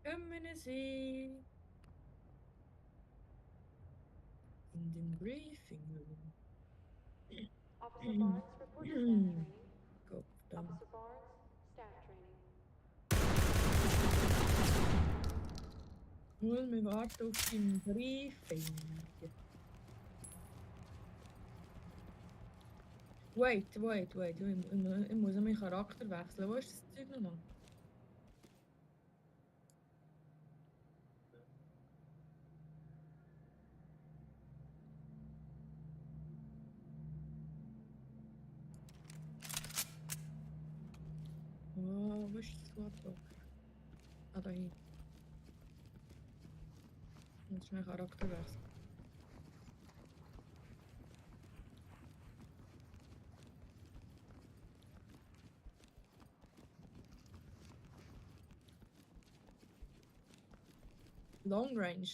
Können Sie in den Briefing Room? Officer Barnes, report to staff training. Gott, verdammt. Officer Barnes, staff training. Nur wir warten auf den Briefing. Wait. Ich muss meinen Charakter wechseln. Wo ist das Zeug nochmal? Oh, wo ist das Squad-Block? Ah, da hin. Ich muss meinen Charakter wechseln. Long Range.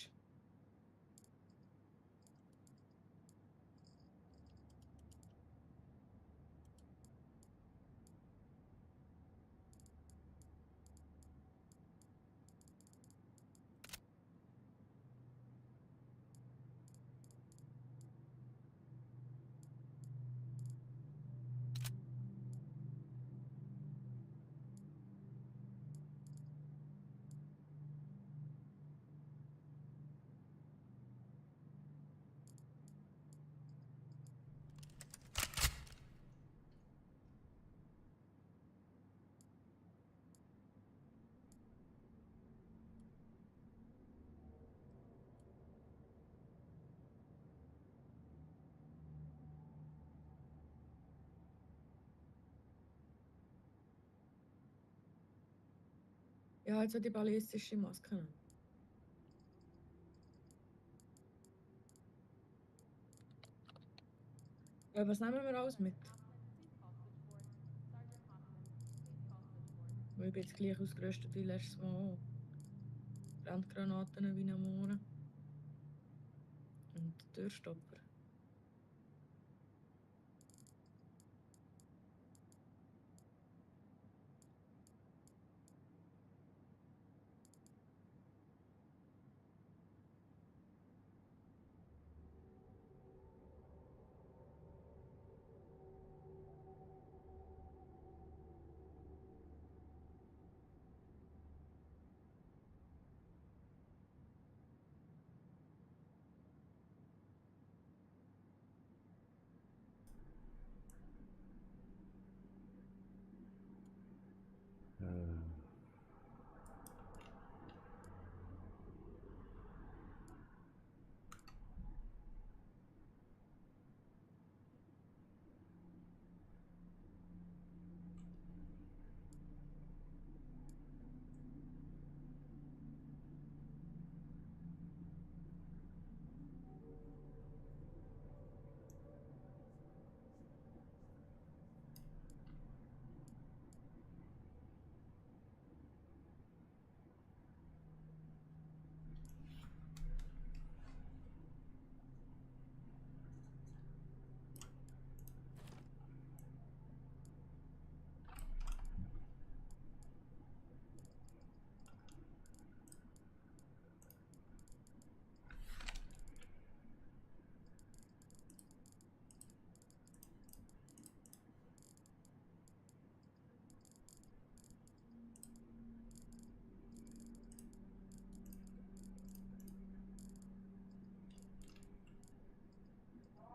Ja, jetzt hat die ballistische Maske an. Ja, was nehmen wir alles mit? Ich bin jetzt gleich ausgerüstet wie letztes Mal auch. Brandgranaten wie am Morgen. Und Türstopper.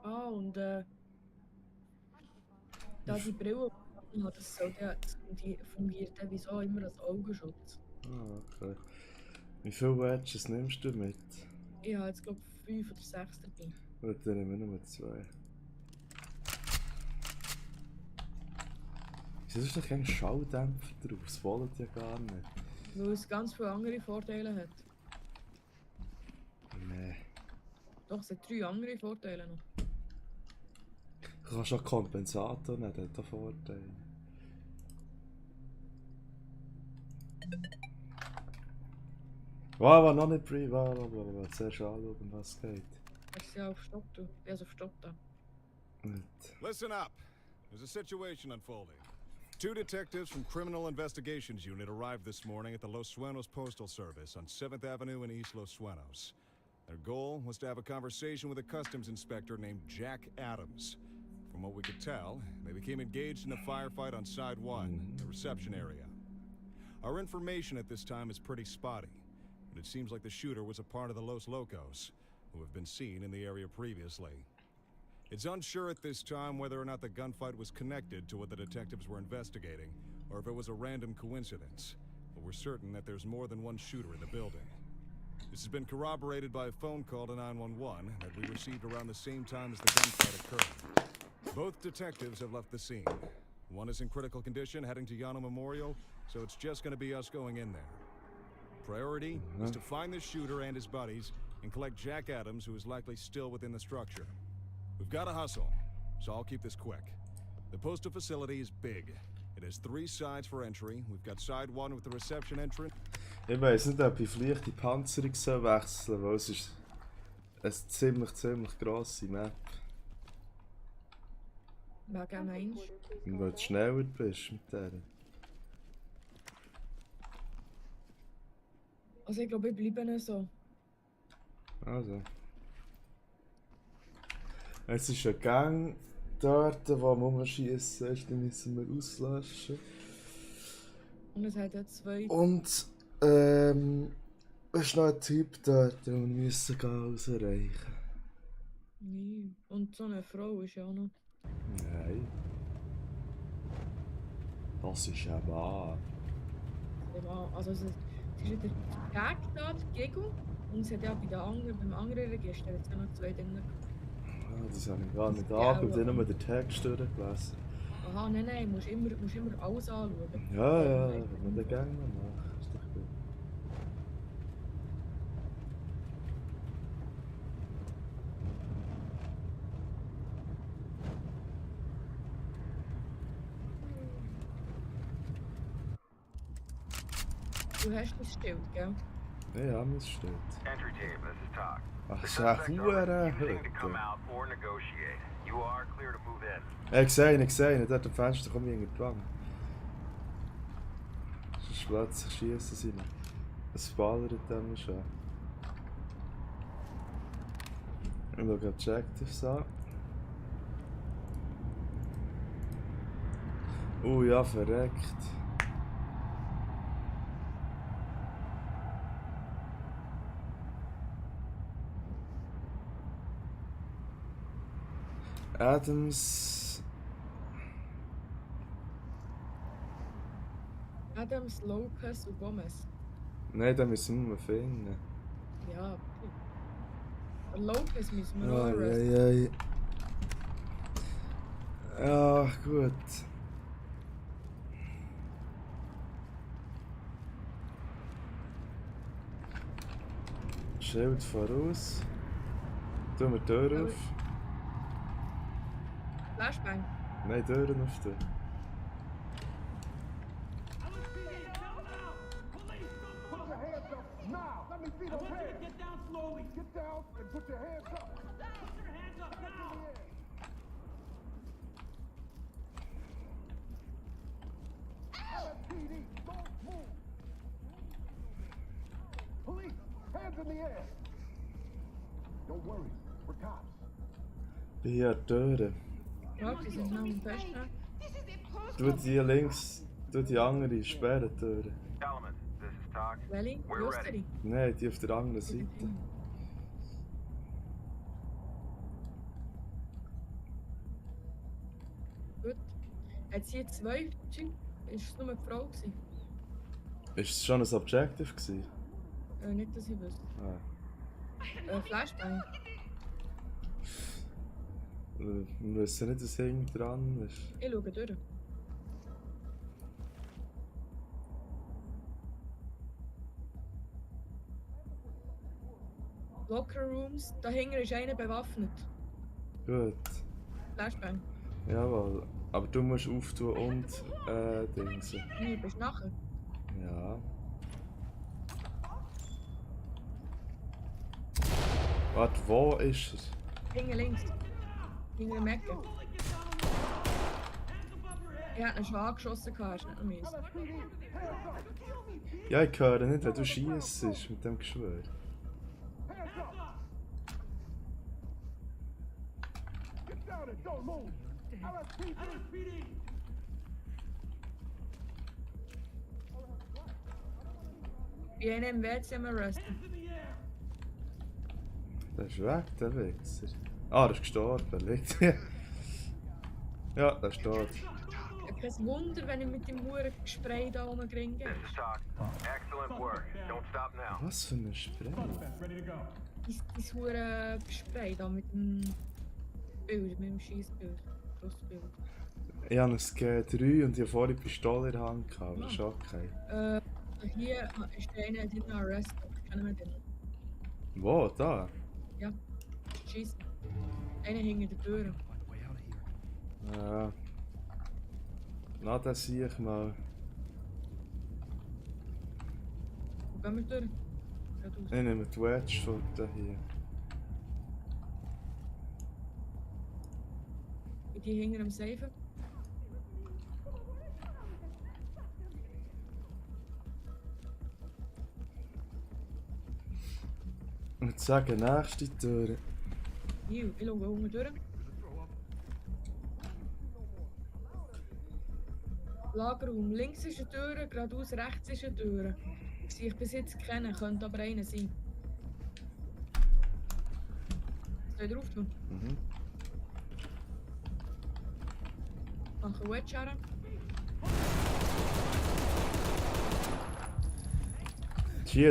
Ah, und da die Brille, die ich habe, das fungiert dann wieso immer als Augenschutz. Ah, okay. Wie viele Wedges nimmst du mit? Ich habe jetzt, glaube ich, 5 oder 6 dabei. Gut, dann nehmen wir nur 2. Wieso ist da kein Schalldämpfer drauf? Das wollen die ja gar nicht. Weil es ganz viele andere Vorteile hat. Nee. Doch, es hat 3 andere Vorteile noch. Du kannst auch Kompensator nehmen, der hat auch Vorteile. Wow, noch nicht free, wow. Zuerst anschauen, was geht. Hast du ja auf Stopp, du. Ich bin also auf Stopp da. Gut. Listen up. There's a situation unfolding. 2 detectives from Criminal Investigations Unit arrived this morning at the Los Suenos Postal Service on 7th Avenue in East Los Suenos. Their goal was to have a conversation with a customs inspector named Jack Adams. From what we could tell, they became engaged in a firefight on Side 1, the reception area. Our information at this time is pretty spotty, but it seems like the shooter was a part of the Los Locos, who have been seen in the area previously. It's unsure at this time whether or not the gunfight was connected to what the detectives were investigating, or if it was a random coincidence, but we're certain that there's more than one shooter in the building. This has been corroborated by a phone call to 911 that we received around the same time as the gunfight occurred. Both detectives have left the scene. One is in critical condition, heading to Yano Memorial, so it's just going to be us going in there. Priority is to find the shooter and his buddies and collect Jack Adams, who is likely still within the structure. We've got to hustle, so I'll keep this quick. The postal facility is big. It has 3 sides for entry. We've got side 1 with the reception entrance. Ich weiss nicht, ob ich vielleicht die Panzerung so wechseln, weil es ist eine ziemlich grosse Map. Wegen meinst du? Und weil du schneller bist mit der. Also ich glaube, ich bleibe nicht so. Also. Es ist ein Gang dort, wo man rumschiessen ist, den müssen wir auslöschen. Und es hat ja 2. Und es ist noch ein Typ dort, den wir müssen ausreichen. Nee. Und so eine Frau ist ja auch noch. Nein. Das ist ein Mann. Also es ist ja der Gag da, der Gegel. Und es hat ja beim anderen Register jetzt noch 2 drin. Ja, das habe ich gar nicht angeschaut, ich habe nur den Text durchgelesen. Aha, nein, musst immer alles anschauen. Ja, wenn man den Gang noch macht, ist doch gut. Du hast das Schild, gell? Ja, mein steht. Entry team, this is Talk. Ach, The ist eine suspects are Hure refusing to come Hütte. out or negotiate. You are clear to move in. Ich sehe ihn, dort am Fenster komme ich irgendwann. Sonst plötzlich schiessen sie nicht. Es ballert dann schon. Ich schaue die Objectives an. Ja, verreckt. Adams. Adams, Lopez und Gomez. Nein, den müssen wir mal finden. Ja, okay. Der Lopez müssen wir noch Ja, arresten. Ja, gut. Schild voraus. Tun wir die Tür auf. Flashbang. Nein, Türen auf der. Get down slowly. Get down and put your hands up. Put your hands up now. LSPD, don't move. Police, hands in the air. Don't worry, we're cops. Hier, Türen. Ja, die sind noch am Festen. Tu die links, tu die andere Sperrtüre. Element, this is Talk. Welche? We're ready. Lusteri. Nein, die auf der anderen Seite. Gut. Hat sie 2 Zeug? Ist es nur eine Frau gewesen? Ist es schon ein Objective gewesen? Nicht, dass ich wüsste. Flashbang. Wir wissen nicht, dass hinten dran ist. Ich schaue durch. Locker Rooms, dahinter ist einer bewaffnet. Gut. Flashbang. Jawohl. Aber du musst auftun und Dingsen. Nee, bist du nachher? Ja. Warte, wo ist er? Hinten links. Hinter dem Ecke. Er hat ihn schon angeschossen, hast du nicht noch müssen. LSPD, hands up! Ja, ich höre nicht, wenn du schießt mit dem Geschwür. Hands up! Get down and don't move! LSPD! LSPD! Wie einer im WC am Arresten. Der ist weg, der Wichser. Ah, der ist gestorben, liegt. Ja, der ist tot. Kein Wunder, wenn ich mit dem Huren Spray da rumgringe. This is Talk. Excellent work. Don't stop now. Was für ein Spray? Ready to go. Dein Huren Spray da mit dem Bild, mit dem Scheissbild. Schussbild. Ich habe ein G3 und ich habe vorhin die Pistole in der Hand gehabt, aber das ist okay. Hier ist einer drin arrested. Kennen wir den? Wo? Da? Ja. Schießen. Einer hinter der Tür. Ja. Na, das sehe ich mal. Wo gehen wir durch? Geradeaus. Ich nehme die Wedge von da hier. Und die hinter dem Safe. Und ich sage, nächste Tür. Hier, ich schaue unten durch. Lagerraum. Links ist eine Tür, geradeaus rechts ist eine Tür. Die ich bis jetzt kenne, könnte aber einer sein. Soll ich drauf tun? Mhm. Mach einen Wedge her.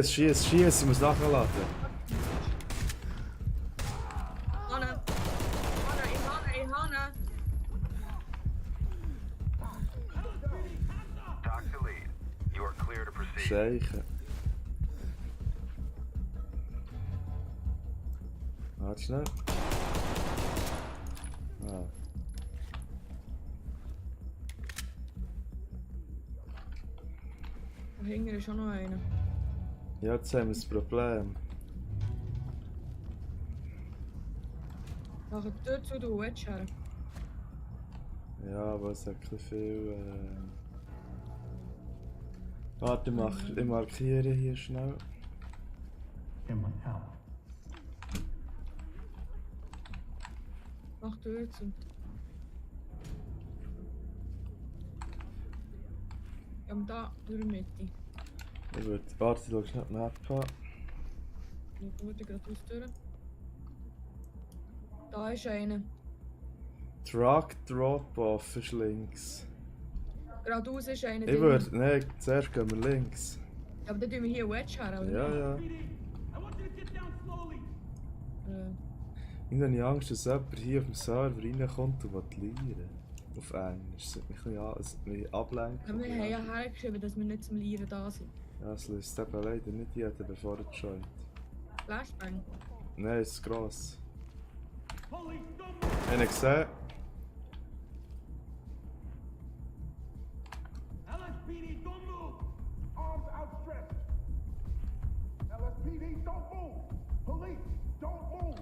Schieß, ich muss nachladen. Hanne! Ich Hanne! Talk to lead. You are clear to proceed. Scheiche. Warte schnell. Ah. Da hinten ist auch noch einer. Ja, jetzt haben wir das Problem. Mach die Tür zu, du Wedge her. Ja, aber es hat ein bisschen viel. Warte, ich markiere hier schnell. Mach die Tür zu. Ja, und da durch die Mitte. Ich würde. Warte, ich schau schnell die Map an. Ich schaue geradeaus durch. Da ist einer. Truck Drop-Off ist links. Geradeaus ist einer. Ich würde. Nein, zuerst gehen wir links. Ja, aber dann tun wir hier Wedge her, oder? Ja, ja. I want you to get down slowly. Ich habe Angst, dass jemand hier auf dem Server reinkommt und will lieren. Auf Englisch. Das wird mich ein bisschen ablenken. Ja, wir haben ja hergeschrieben, dass wir nicht zum Lieren da sind. Ja, es löst eben leider nicht jeder, bevor er joint. Flashbang. Nein, es ist gross. Police, don't move. Habe ich gesehen? LSPD, don't move. Arms outstretched. LSPD, don't move. Police, don't move.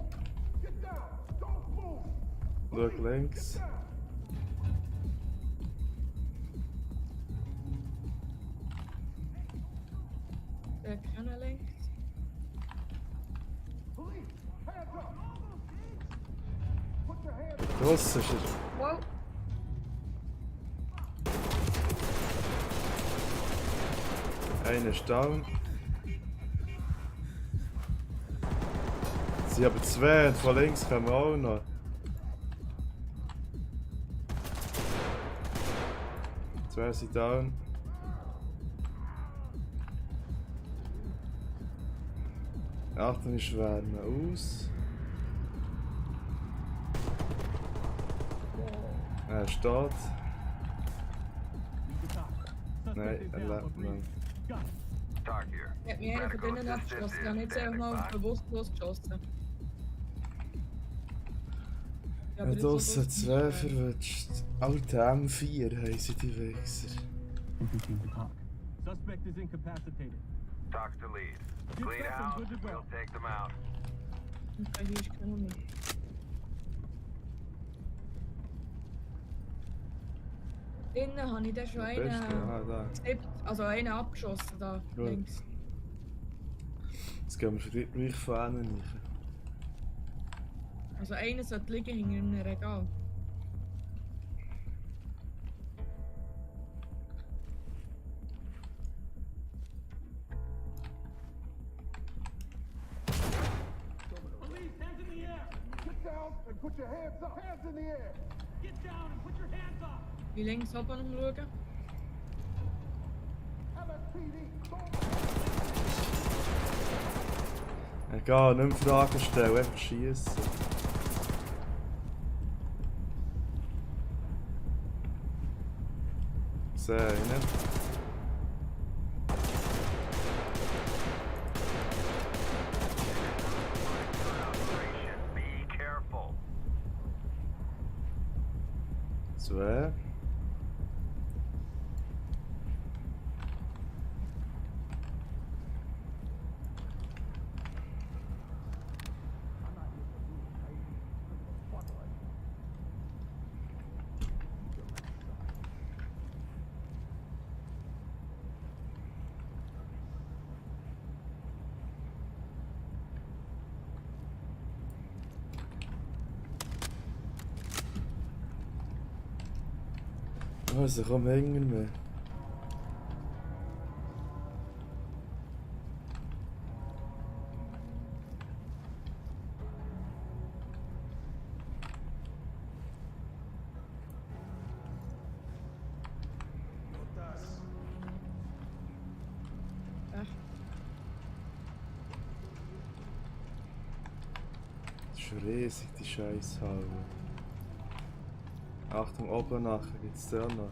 Get down. Don't move. Schau links. Get down. Der kann links. Police, hands up. Put your hands up. Draussen ist er. Wow. Einer ist down. Sie haben zwei und von links kommen auch noch. Zwei sind down. Achtung, ich schwärme aus. Er steht. Nein, er lebt noch. Talk here. Ich hab mich einer von denen abgeschossen. Ich habe nicht einfach mal bewusstlos geschossen. Ja, Er hat draussen zwei verwünscht. Alte M4 heissen die Wichser. Suspect is incapacitated. Talks to lead. Get Clean set and out. good to go. We'll take them out. Okay, hier ist keiner mehr. Innen habe ich dann schon Der Beste, einen, da. also einen abgeschossen da Gut. links. Jetzt gehen wir für dich gleich von innen rein. Also einer sollte liegen hinter einem Regal. Police, hands in the air! Get down and put your hands up. Hands in the air. Get down and put your hands up! Wie links oben umschauen. LSPD. Egal, nicht mehr Fragen stellen, einfach schießen. Sehe ich nicht. Operation. Be careful. Zwei. Also komm hänger mehr. Echt. Das ist riesig, die Scheisshalle. Achtung, oben nachher gibt's da noch.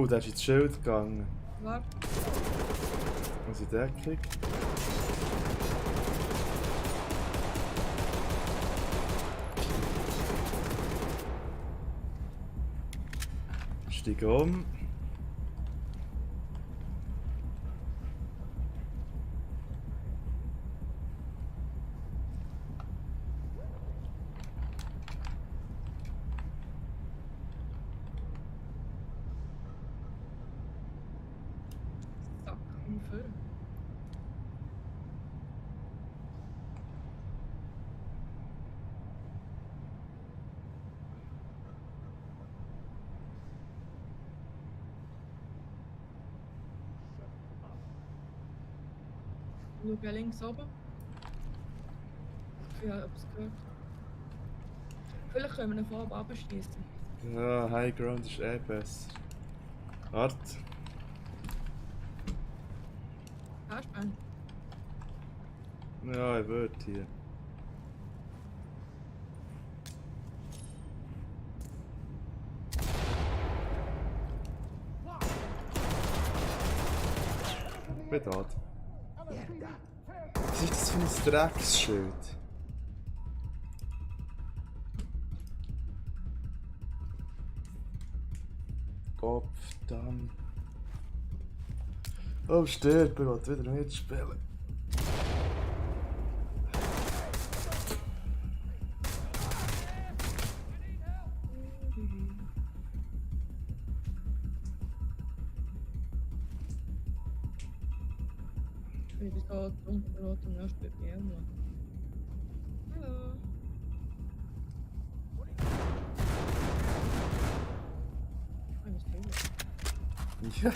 Der ist ins Schild gegangen. Warte. Was in Deckung? Steig um. Zack, umführen. Schau links oben. Ich habe etwas gehört. Vielleicht können wir ihn von oben abschießen. Ja, High Ground ist eh besser. Warte. Hast du einen? Ja, ich würde hier. Ich bin da. Was ist das für ein Drecksschild? Gott verdammt. Oh, stirb, ich will wieder mitspielen. Ich bin so dunkelrot und dann spielt die Emma. Hallo. Ich muss hin. Ja.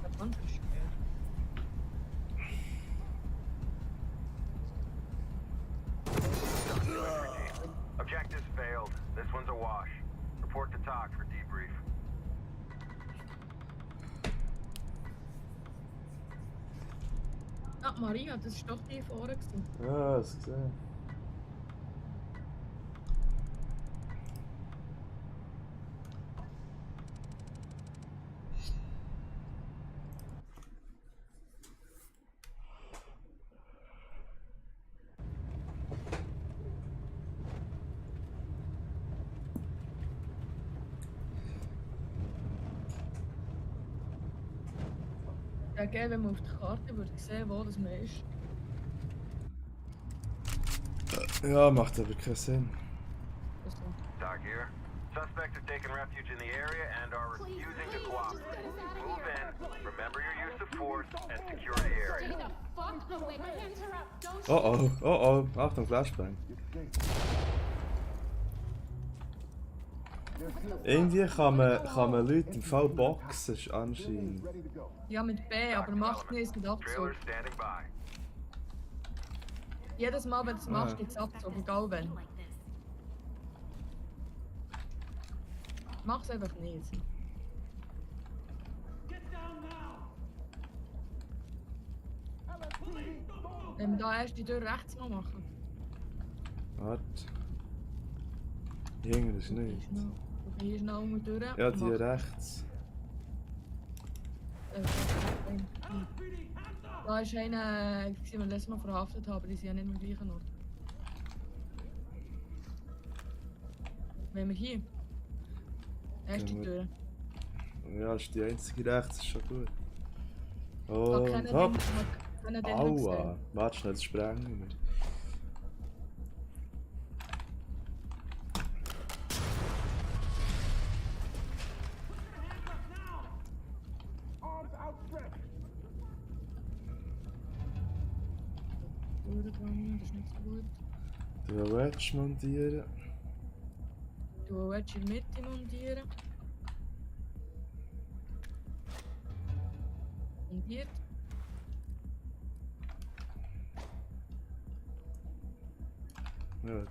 Der Band ist schwer. Objectives failed. This one's a wash. Report to TOC for debrief. Ah, Maria, das ist doch die vorne gewesen. Ja, das gesehen. wäre geil, wenn man auf der Karte würde sehen, wo das man ist. Ja, macht aber keinen Sinn. Also, Doc here. Suspects have taken refuge in the area and are refusing to cooperate. Move in, remember your use of force, and secure the area. Stay the fuck away. My hands are up. Don't Oh oh, oh oh, Achtung, Flashbang. Irgendwie kann man Leute im Fall boxen, ist anscheinend. Ready to go. ja, mit B, aber macht nicht mit Abzug. Trailer standing by. Jedes Mal, wenn du es machst, gibt es Abzug, egal wenn. Mach's einfach nicht. Get down now! Wenn wir da erst die Tür rechts noch machen. Warte. Hier ist nicht. Hier ist noch einmal durch. Ja, die rechts. Da ist einer, den wir letztes Mal verhaftet haben, aber die sind ja nicht am gleichen Ort. Wenn wir hier. Erste Gehen wir- Tür. Ja, ist die einzige rechts, ist schon gut. Da Und kennen hopp! den noch Aua! gesehen. Warte schnell, das sprengen wir. Arms outstretched. Tür dran, das ist nicht so gut. Du willst montieren. Du willst in der Mitte montieren. Montiert. Gut.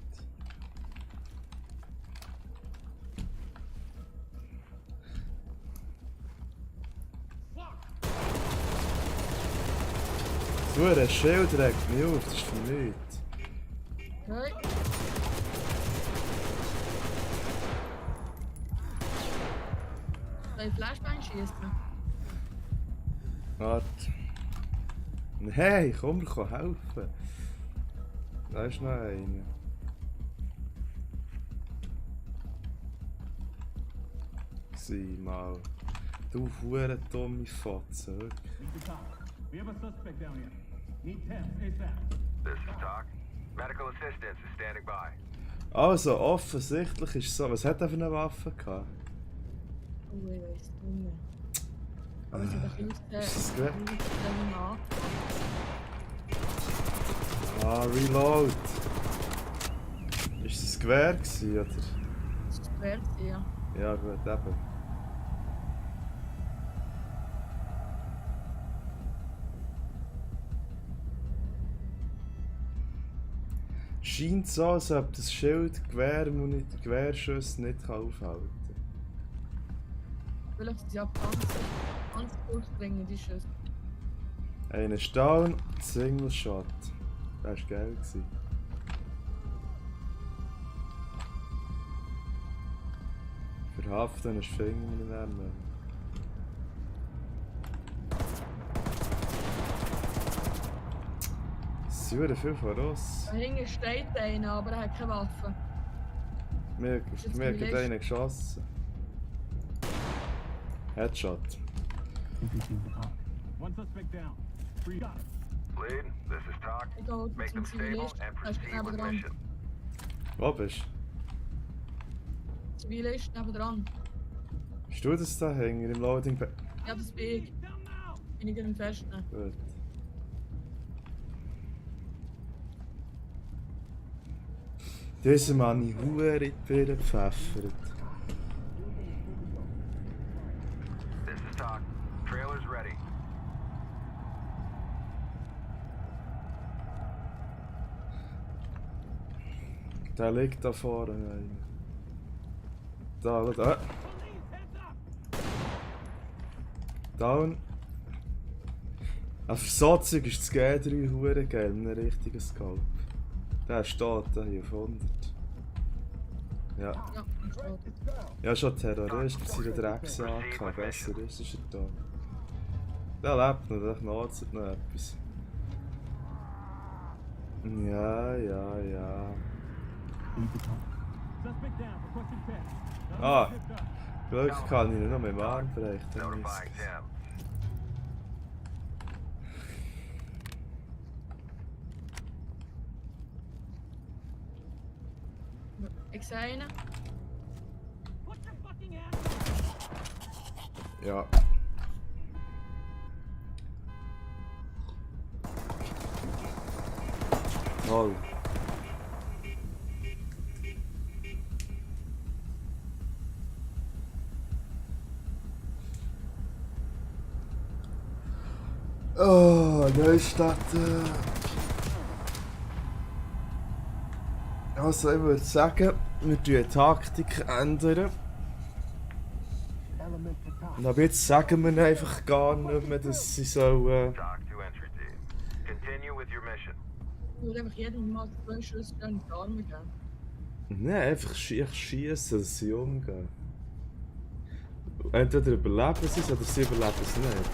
So, ein Schild regt mich auf, das ist für nichts. Okay. Soll ich Flashbang schießen? Warte. Hey, komm, ich kann helfen. Da ist noch einer. Sieh mal. Du hure dumme Fotze, wirklich. Need to talk. We have a suspect down here. Need temps ASAP. This is Doc. Medical assistance is standing by. Also, offensichtlich ist es so. Was hat er für eine Waffe gehabt? Oh, ich weiß es nicht mehr. Aber es hat ein bisschen Ist das ausgesehen. gut? Ja, Ah, Reload. Ist das ein Gewehr gewesen, oder? das ist schwer, ja. Ja gut, eben. Scheint so, als ob das Schild Gewehrschüsse nicht aufhalten kann. Vielleicht sind sie auch ganz durchdringend, die Schüsse. Einer ist down, Single Shot. Das war geil gewesen. Verhaften ist Finger in den Armen. Es sind viel von uns. Da hinten steht einer, aber er hat keine Waffe. Mir jetzt mir die hat Liste? einer geschossen. Headshot. One suspect down. Free got it. Lead, this is Doc. Ich gehe Make zum them stable Zivilist. and Da ist proceed with nebendran. mission. Wo bist Zivilist nebendran. du? Bist du das da hängen im Loading Bay? Ja, das bin ich. Down now! Bin ich im Festen. Gut. Dieser Mann ist hure in die Birne gepfeffert. This is Doc. Trailer's ready. Der liegt da vorne. Einer. Da, da. Police, heads up! Down. Auf so Zeug ist das G3 hure geil, mit einem richtigen Scope. Der steht da hier auf 100. Ja. Ja, und steht. It's down. Ja, schon Terrorist mit seiner Drecksack. Besser ist er da. Der lebt noch, der knarzt noch etwas. Ja, ja, ja. Suspect down. Requesting test. Ah. Picked up. Glück kann ich ihn noch mit dem Arm brechen. Notifying Tim. Ich sehe einen. Put your fucking hands Ja. Toll. Oh, Neustadt. Also ich würde sagen, wir ändern die Taktik. Element to top. Und ab jetzt sagen wir einfach gar nicht mehr, dass sie sollen... Talk to entry team. Continue with your mission. Ich würde einfach jedem mal 2 Schüsse in die Arme geben. Nein, einfach schießen, dass sie umgehen. Entweder überleben sie es oder sie überleben es nicht.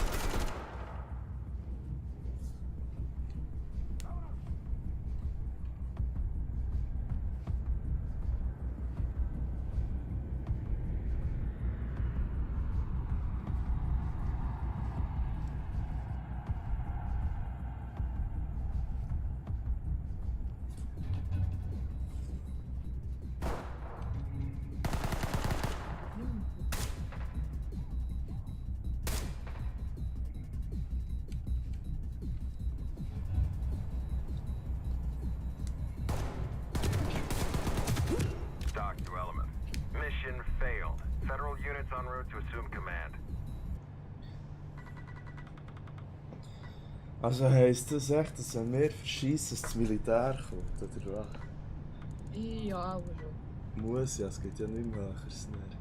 Talk to element. Mission failed. Federal units en route to assume command. Also heisst das echt, dass wenn wir verschießen, das Militär kommt, oder was? Ja, aber schon. Muss ja, es geht ja nicht mehr höher. Nicht.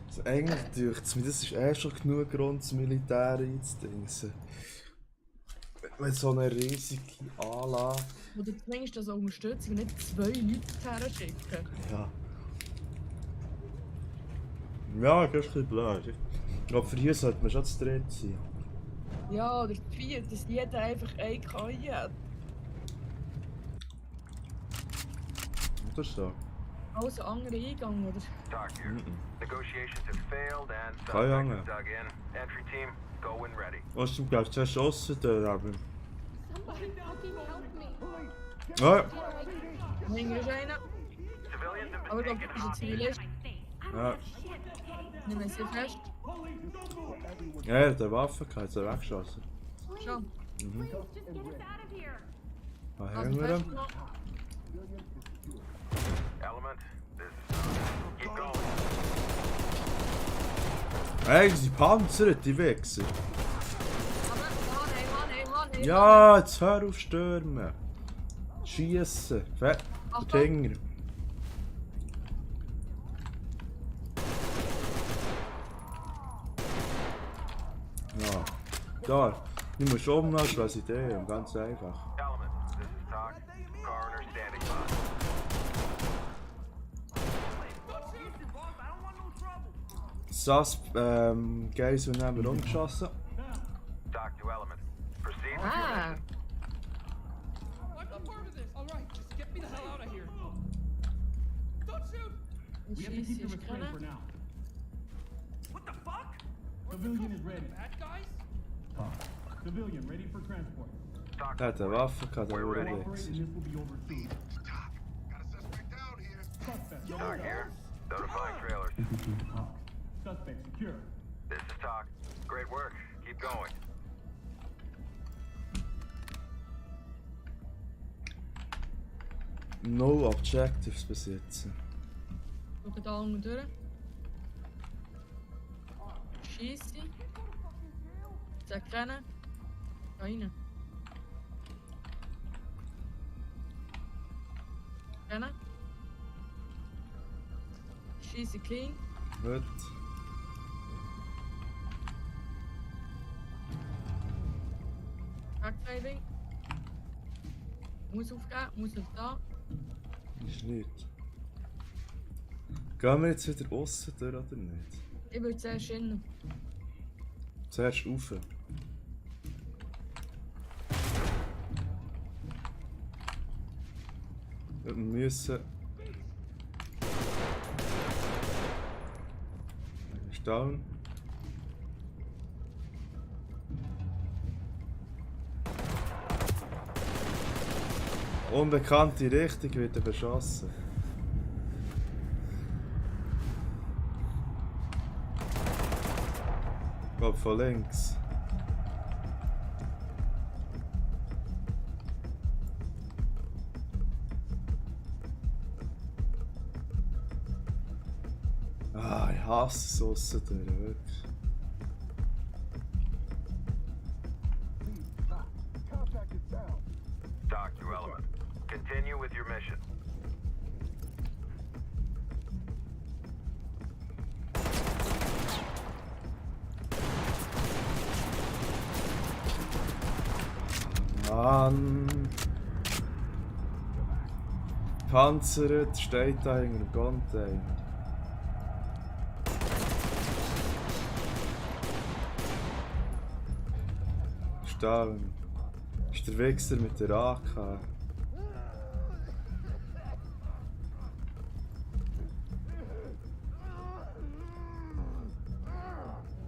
Also eigentlich dünkt es mir, das ist schon genug Grund, das Militär einzudingsen. Wenn so eine riesige Anlage... Oder zumindest das Unterstützung, nicht 2 Leute her schicken. Ja. Ja, das ist ein bisschen blöd. Aber für hier sollte man schon zu dritt sein. Ja, oder 4, dass jeder einfach eine KI hat. Das ist so. Alles ein anderer Eingang, oder? Talk here. Negotiations have failed and Keine suspect Ahnung. is dug in. Entry team, go when ready. Was du gehst, zuerst Aussentür, aber... Somebody fucking help me. Ja, Hinten ist einer. Civilians have Aber been ich glaube, taken das ist ein Zivilist. ja. Nehmen sie fest. Ja, er hat eine Waffe gehabt, hat er weggeschossen. Schon. Please, just get us out of here. Da Also hängen wir ihn. festgenommen. Element, this is keep going. Hey, sie panzert, die Wichser. Hanne. Ja, jetzt hör auf stürmen. Schiessen. Fett. Achtung. Finger. Ja. Da. Ich muss umlassen, was ich tue. Ganz einfach. Element, this is Talk. Coroner standing by. Geisel haben wir umgeschossen. Talk to Element. Proceed with your Ah, mission. I'm not part of this. All right, just get me the hell out of here. Don't shoot. ich We have to keep schieße, the ich restraint for kann. now. What the fuck? Civilian is ready. Bad guys? Civilian ready for transport. Talk Er hat eine Waffe gehabt, der We're ready. wurde Cooperate and Wichser. this will be over soon. Got a suspect down here. Suspect. Talk here. Notifying trailers. Suspect secure. This is Talk. Great work. Keep going. No Objectives bis jetzt. Schau da unten durch. Schieße. Sag kennen. Da rein. Kennen. Schieße clean. Gut. Backdriving. Muss aufgeben, muss auf da. Ist nicht. Gehen wir jetzt wieder aussen durch oder nicht? Ich würde zuerst innen. Zuerst rauf. Wir müssen... Ist down. Unbekannte Richtung wird er beschossen. Ich glaube von links. Ah, ich hasse es aussen durch, wirklich. Doc to Element. Continue with your mission. Mann! Panzeret steht da hinter dem Container. Down. Ist der Wichser mit der AK.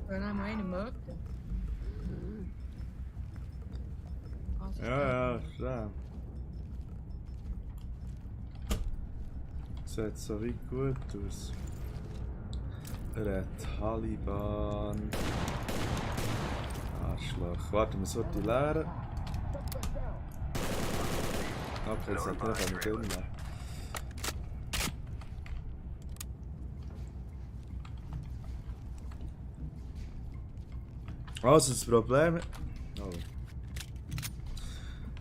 Wir haben einen mögen. Ja, schön. Sieht so wie gut aus. Red Taliban. Arschloch. Warte, wir sollten die leeren. Okay, jetzt hat er noch einen Kill mehr. Also, das Problem... Oh.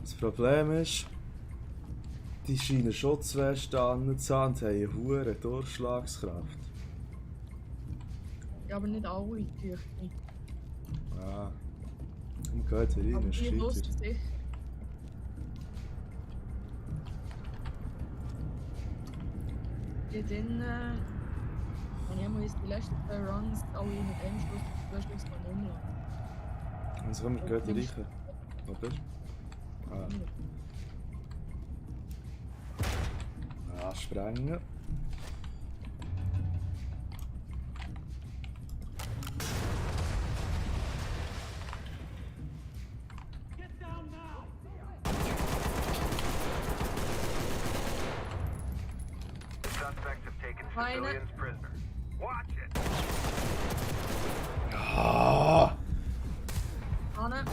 Das Problem ist... Die scheinen Schutzweste an zu haben und haben eine hohe Durchschlagskraft. Ja, aber nicht alle Tücher. Ah. Komm, geht hier rein, Aber die los Streiter. sicher. Die drinnen, wenn ich einmal die letzten 2 Runs alle mit einem Schuss und 2 Schuss kann umlassen. Und so kommen wir gleich rein. Wo bist du? Ah, sprengen. Get down now! Suspects have taken Meine. civilians prisoner. Watch it! Ah! Anne,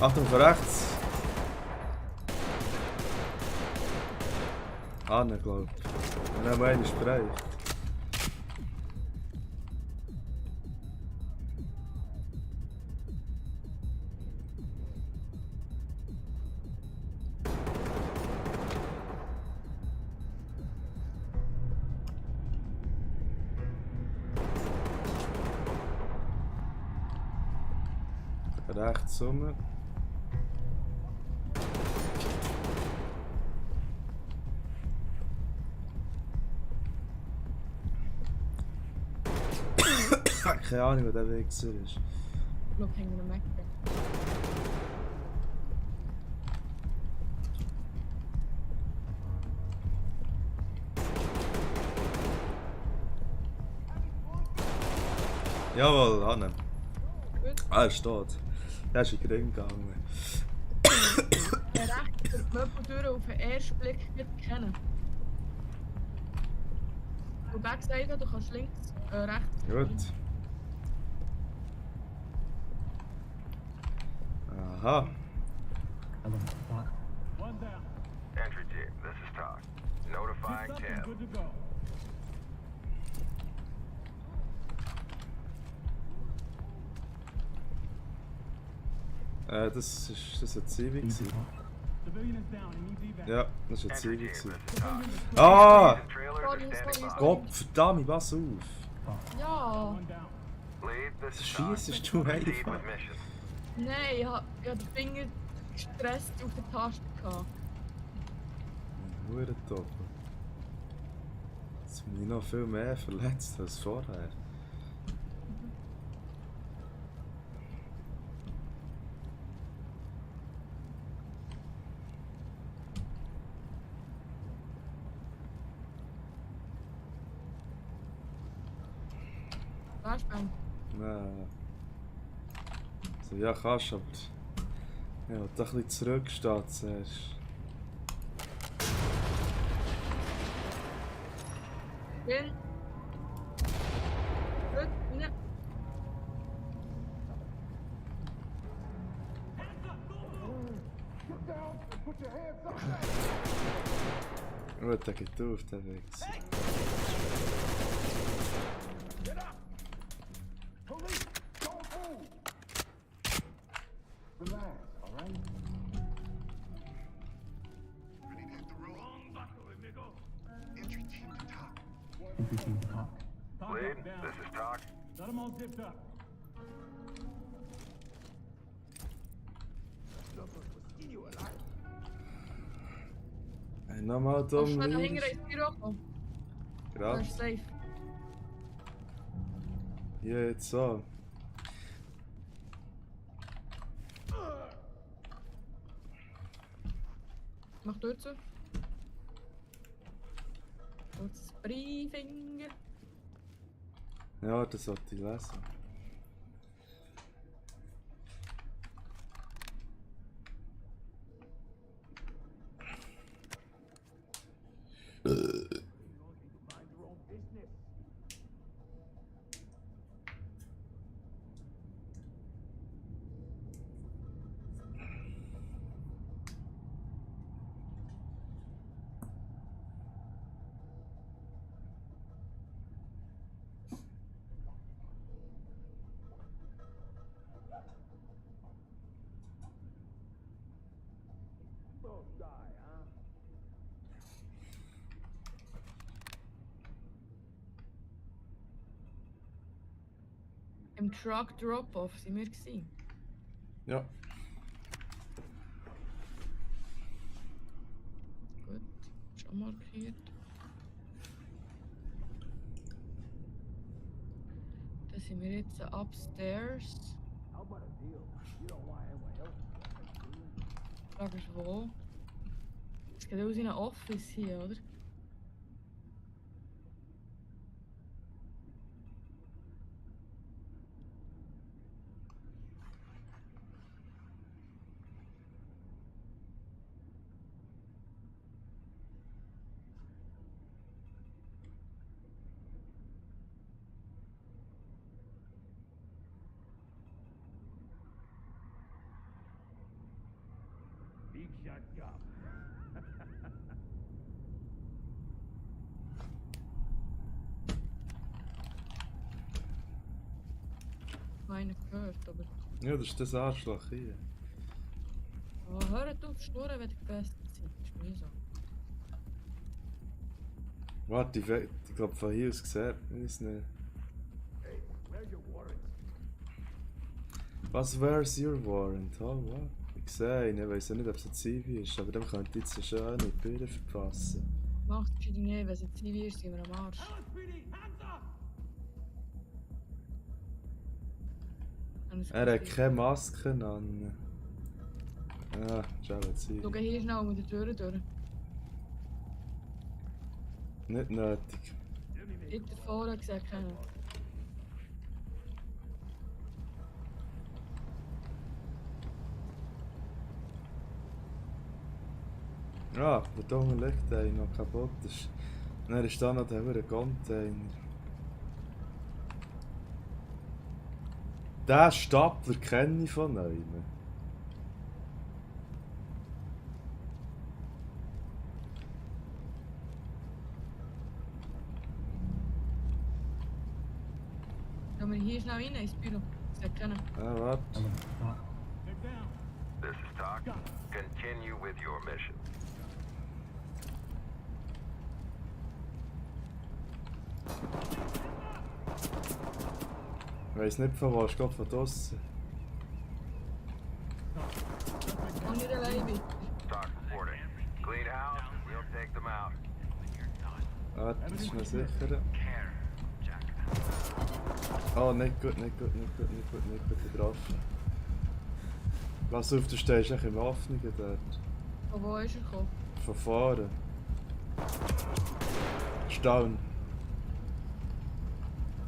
Achtung, von rechts. Anne, glaub ich. Und dann meine Spray. Rechts rum. Keine Ahnung, wo der Wichser ist. schau, hängen wir weg. Jawohl, Anne. Gut. Ah, er steht. Er ist in den Ring gegangen. Der rechts die Möbeltür auf den ersten Blick nicht kennen. Du gehst sagen, du kannst links, rechts. Gut. Aha. One down. Entry team, this is Todd. Notifying Good Tab. to go. Das war ein Zivi. gewesen. Civilian is down. He needs evac. Ja, das war ein Entry Zivi. team, gewesen. this is Todd. Ah! These trailers are standing by. Gott verdammt, pass auf! Ja, One down. Lead, this is Schießt Todd. du Proceed einfach. with mission. nein, ich hab den Finger gestresst auf der Taste gehabt. Hure top. Das Bin ich noch viel mehr verletzt als vorher. Flashbang. Nein. Also, ja, kannst, aber... Ja, da ein bisschen zurückstehen zuerst. Bin. Gut, rein. Gut, der geht auf, der Weg. Police, don't move. Relax, all right? Ready to hit the road? Entry team to top. Talk Lead, up, down. this is Talk. Got them all zipped up. Hey, nochmal Kannst du dumm schnell liegen. dahinter ins Büro kommen? Du Gerade. bist safe. Ja, jetzt so. Mach dort zu. Kurzes Briefing. Ja, das sollte ich lesen. Im Truck Drop-Off sind wir gewesen. Ja. Gut, schon markiert. Da sind wir jetzt upstairs. Die Frage ist wo? Es geht aus in ein Office hier, oder? Big shot cop. Meine gehört, aber. Ja, das ist das Arschloch hier. Oh, hört auf, schnurren, wenn ihr gefesselt seid. Das ist mühsam. Warte, ich glaube von hier aus sieht man es nicht. Where's your warrant? Was where's your warrant? Oh, what? Ich sehe ihn, ich weiß ja nicht, ob es ein Zivi ist, aber dann könnte ich jetzt schön nicht die Bilder verpassen. Macht es nicht, wenn es jetzt Zivi ist, sind wir am Arsch. LSPD, hands up! Dann ist Er hat gut. keine Maske an. Ah, schau jetzt hier. Schau hier schnell mit der Tür durch. Nicht nötig. Hinter vorne gesagt keiner. Ah, der Dumme liegt der noch kaputt ist. Und dann ist da noch der verdammte Container. Den Stapler kenne ich von einem. Gehen wir hier schnell rein ins Büro. Sagt keiner. Ah, warte. Get down. This is Talk. Continue with your mission. Ich weiss nicht von wo, ich glaube von draussen. Komm nicht allein bitte. Talk reporting. Clean house, we'll take them out. Warte, das ist noch sicher. Oh, nicht gut, nicht getroffen. Lass auf, du stehst echt im Offenen dort. Von wo ist er gekommen? Von vorne. Staun.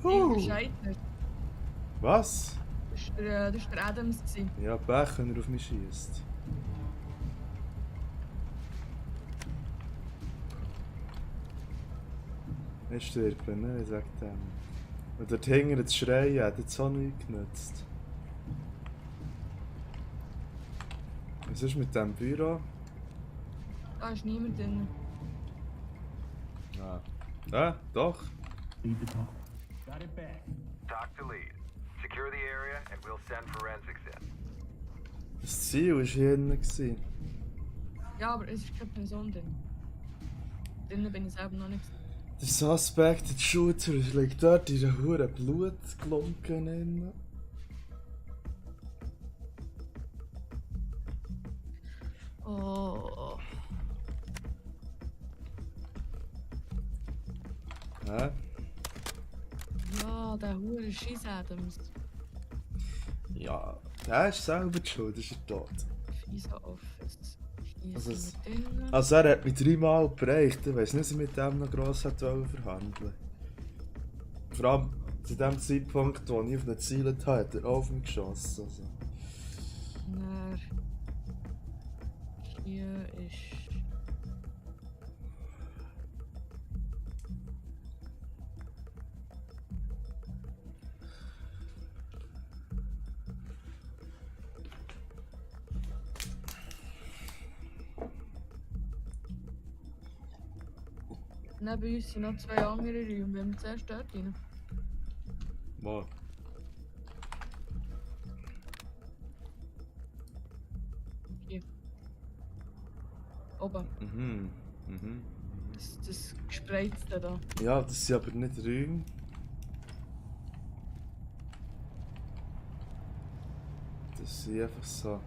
Bescheid nicht. Was? Das war der Adams. Gewesen. Ja, Pech, wenn er auf mich schießt. Nicht stirbt, ne? Sagt er. Und dort hinten zu schreien hat jetzt auch nichts genützt. Was ist mit dem Büro? Da ist niemand drin. Ah, doch. Lead the talk. Got it back. Talk to lead. Secure the area and we'll send forensics in. Das Ziel war hier drin gewesen. Ja, aber es ist keine Person drin. Drinnen bin ich selber noch nicht. Der Suspected Shooter liegt dort in der hure Blutklumpen drin. Oh. Hä? Ja, der hure Scheiß Adams. Ja, der ist selber die Schuld, ist er tot. Fisa Office. Hier Also sind wir drinnen. Also er hat mich 3 Mal bereicht, ich weiss nicht, ob er mit dem noch gross hat verhandeln. Vor allem zu dem Zeitpunkt, wo ich auf ihn gezielt habe, hat er auf mich geschossen. Also. Naar. Hier ist. Neben uns sind noch 2 andere Räume. Wir haben zuerst dort rein. Wo? Hier. Oben. Mhm. Das Gespreizte da. Ja, das sind aber nicht Räume. Das sind einfach so...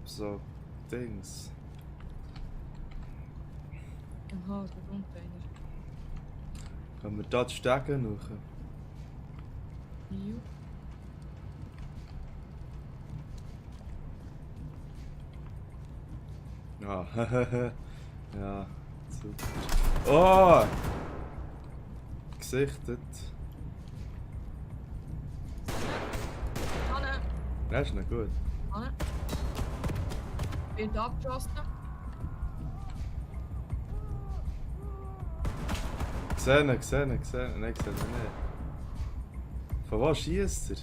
So Dings. Aha, der Container. Können wir da die Stege noch? Jo. Ja, ja, super. Oh! Gesichtet. Hanne! Das ist noch gut. Hanne! Wird abgeschossen. Gesehen. Nein, gesehen nicht. Von wo schießt er?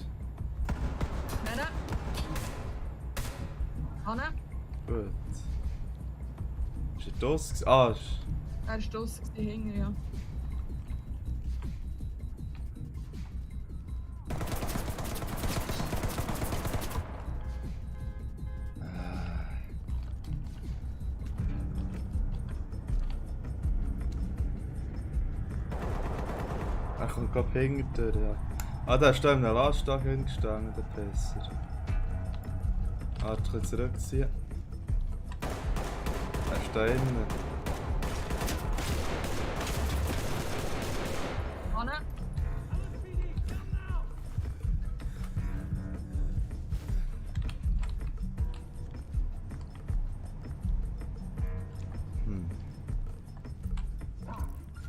Hanne! Hanne! Gut. Ist er draussen? Ah, ist... Er ist draussen hinten, ja. Er kommt glaub hinten durch, ja. Ah, der ist da in einem Lastwagen hingestanden, der Pisser. Ah, ich kann zurückziehen. Er ist da innen. Hanne!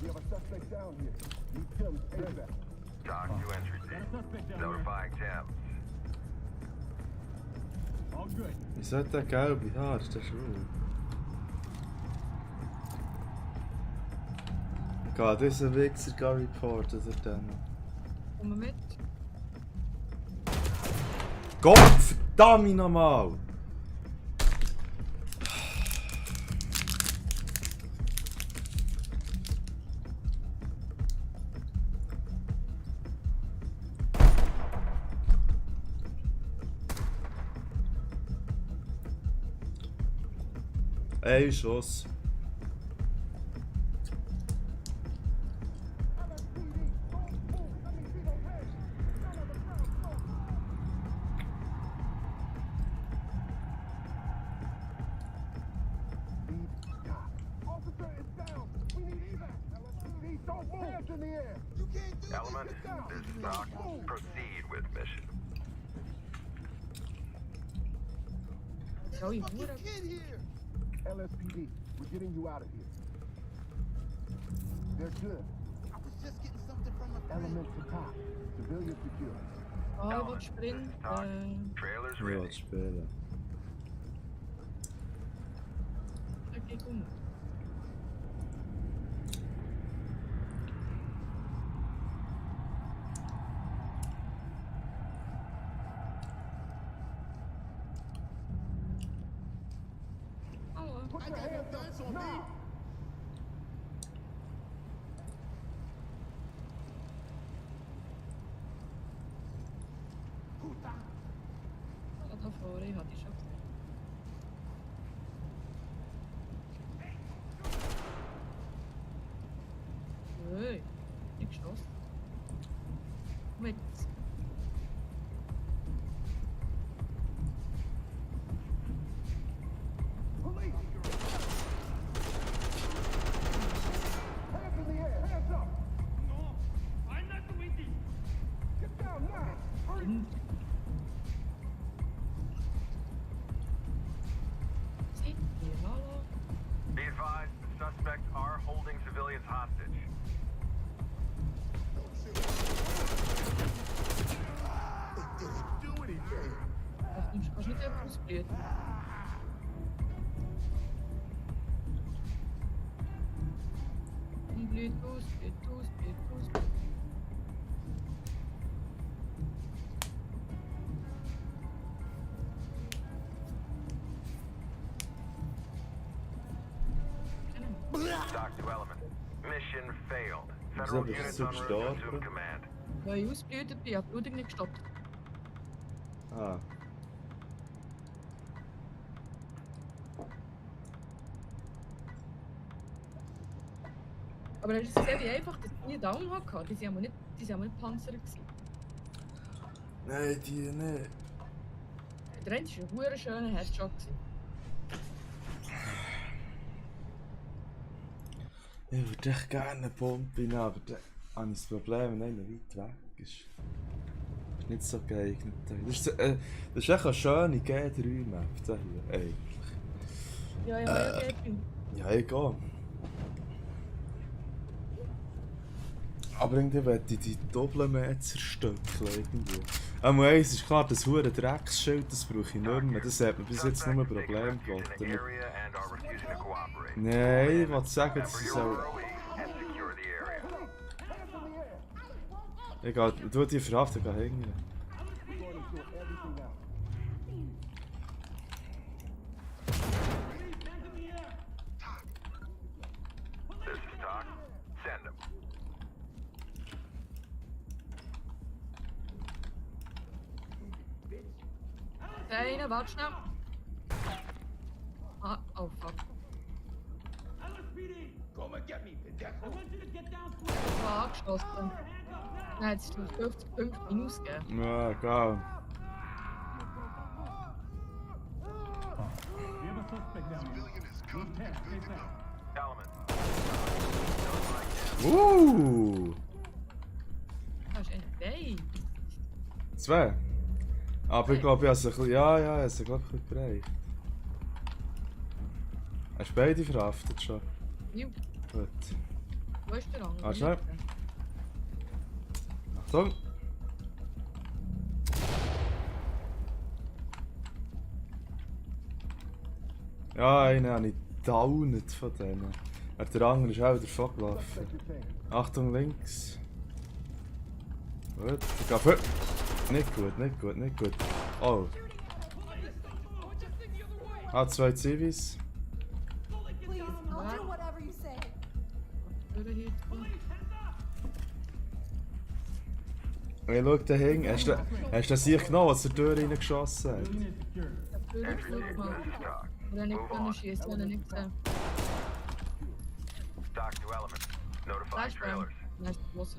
We have a suspect down here. Need Tim ASAP. Talk to entry team. Notifying Tim. All good. Wieso hat der gelbe Haare? Ist der schwul? Geht dieser Wichser reporten oder dann? Komm mal mit. Gott verdammt nochmal! Ein Schuss. in the air. You can't do Element, this is Doc. Proceed with mission. Zo, je Fucking moeder. kid here. LSPD, we're getting you out of here. They're good. I was just getting something from a element to top. Civilian secure. Oh, Element, wat this springt. is Doc. Trailers Ja, ready. das spielen. Okay, kom. Hallo. Put your hands up now. Wat daarvoor, hè, had hij zo gezegd. Nee, niks los. Met. Police. Hands in the air. Hands up. No, I'm not doing this. Get down now. In. Zie, hier, hallo. Be advised, the suspects are holding civilians hostage. It didn't do anything. Was niet even gespeeld. Bluetooth, Bluetooth, Bluetooth. Doc to Element. Mission failed. Is Federal dat een units stuk en route to sterker? command. Bij jou speelt het, die bloeding niet gestopt. Ah. Aber hast du gesehen, wie einfach das nie down hatte? Die sind aber nicht Panzer gewesen. Nein, die nicht. Der eine war ein schöner Headshot gewesen. Ich würde echt gerne eine Pumpe nehmen, aber dann habe ich das Problem, wenn einer weit weg ist. Ist nicht so geeignet. Das ist echt eine schöne G3-Map hier, eigentlich. Ja, ja, ja, geht. Ja, egal. Aber irgendwie möchte ich die Doppelmeter zerstückeln irgendwie. Aber eins ist klar, das hure Drecksschild, das brauche ich nicht mehr. Das hat mir bis jetzt nur ein Suspects taking Problem refuge in gemacht. the damit- area and are refusing to cooperate. Nein, ich wollte sagen, dass Remember sie your soll... ROE and secure the area. Egal, du die verhaften, geh hängen. We're going to sort everything out. Police, hands in the air. This is Doc. Send them. Der eine, warte schnell. Ah, oh fuck. LSPD, Come and get me, I pendejo. want you to get down quick. Ich war angeschossen. Hands up now. Nein, jetzt ist noch 50 Punkte minus gegeben. Ja, egal. We have a suspect down here. Civilian is Move covered. past, stay fast. Element. Da ist einer dabei. Zwei. Aber ich glaube, ich habe sie ein bisschen... Ja, ja, ich habe sie glaube ich ein bisschen bereicht. Hast du beide verhaftet schon? Jo, Gut. wo ist der andere? Ah, schnell. Achtung! Ja, einen habe ich downet von denen. Aber der andere ist auch davon gelaufen. Suspect detained. Achtung links. Gut, ich gehe vor. Nicht gut, nicht gut, nicht gut. Oh. Ah, zwei Zivis. Please, I'll do whatever you say. Würde hier tun. Hey, schau da hin. Hast du das sicher genommen, was der Tür reingeschossen hat? Building is secure. Würde Entry ich team, machen. this is Doc. Wenn er nicht Move können on. schießen, wenn er nicht gesehen. Doc to Element. Notifying Flashbang. trailers. Nein, ist der Wasser.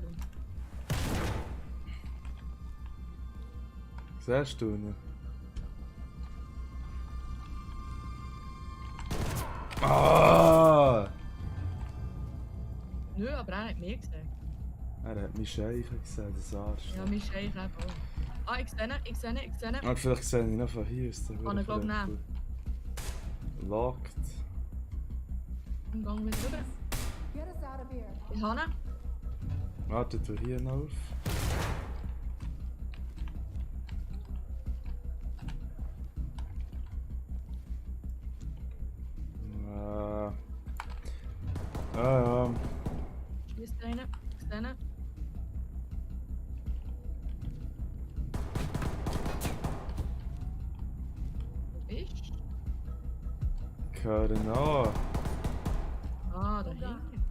Siehst du ihn? Ah! Nö, aber er hat mehr gesehen. Er hat mich Scheichen gesehen, das Arsch. Ja, mein Scheich eben auch. Ah, ich sehe ihn, ich sehe ihn, ich sehe ihn. Ah, vielleicht sehe ich ihn noch von hier aus der Kann ich glaube nehmen. Locked. Im Gang wieder rüber. Get us out of here. Ich habe ihn. Wartet wir hier noch auf. Ja. Schießt einen, ich sehe ihn. Wo bist du? Höre nach. Ah, da hinten.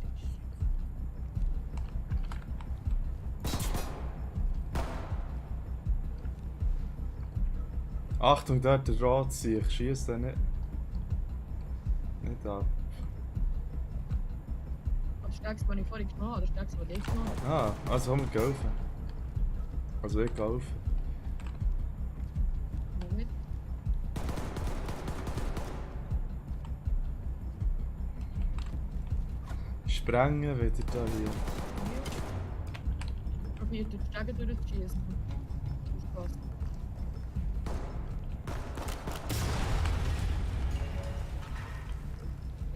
Achtung, dort der Drahtseil. Ich schieße den nicht. Nicht ab. Das Stärkste, was ich vorhin genommen habe, das Stärkste, was ich genommen habe. Ah, also haben wir geholfen. Also ich geholfen. Moment. Sprengen wieder da hier. Probiert durch die Stege durchzuschießen. Spaß.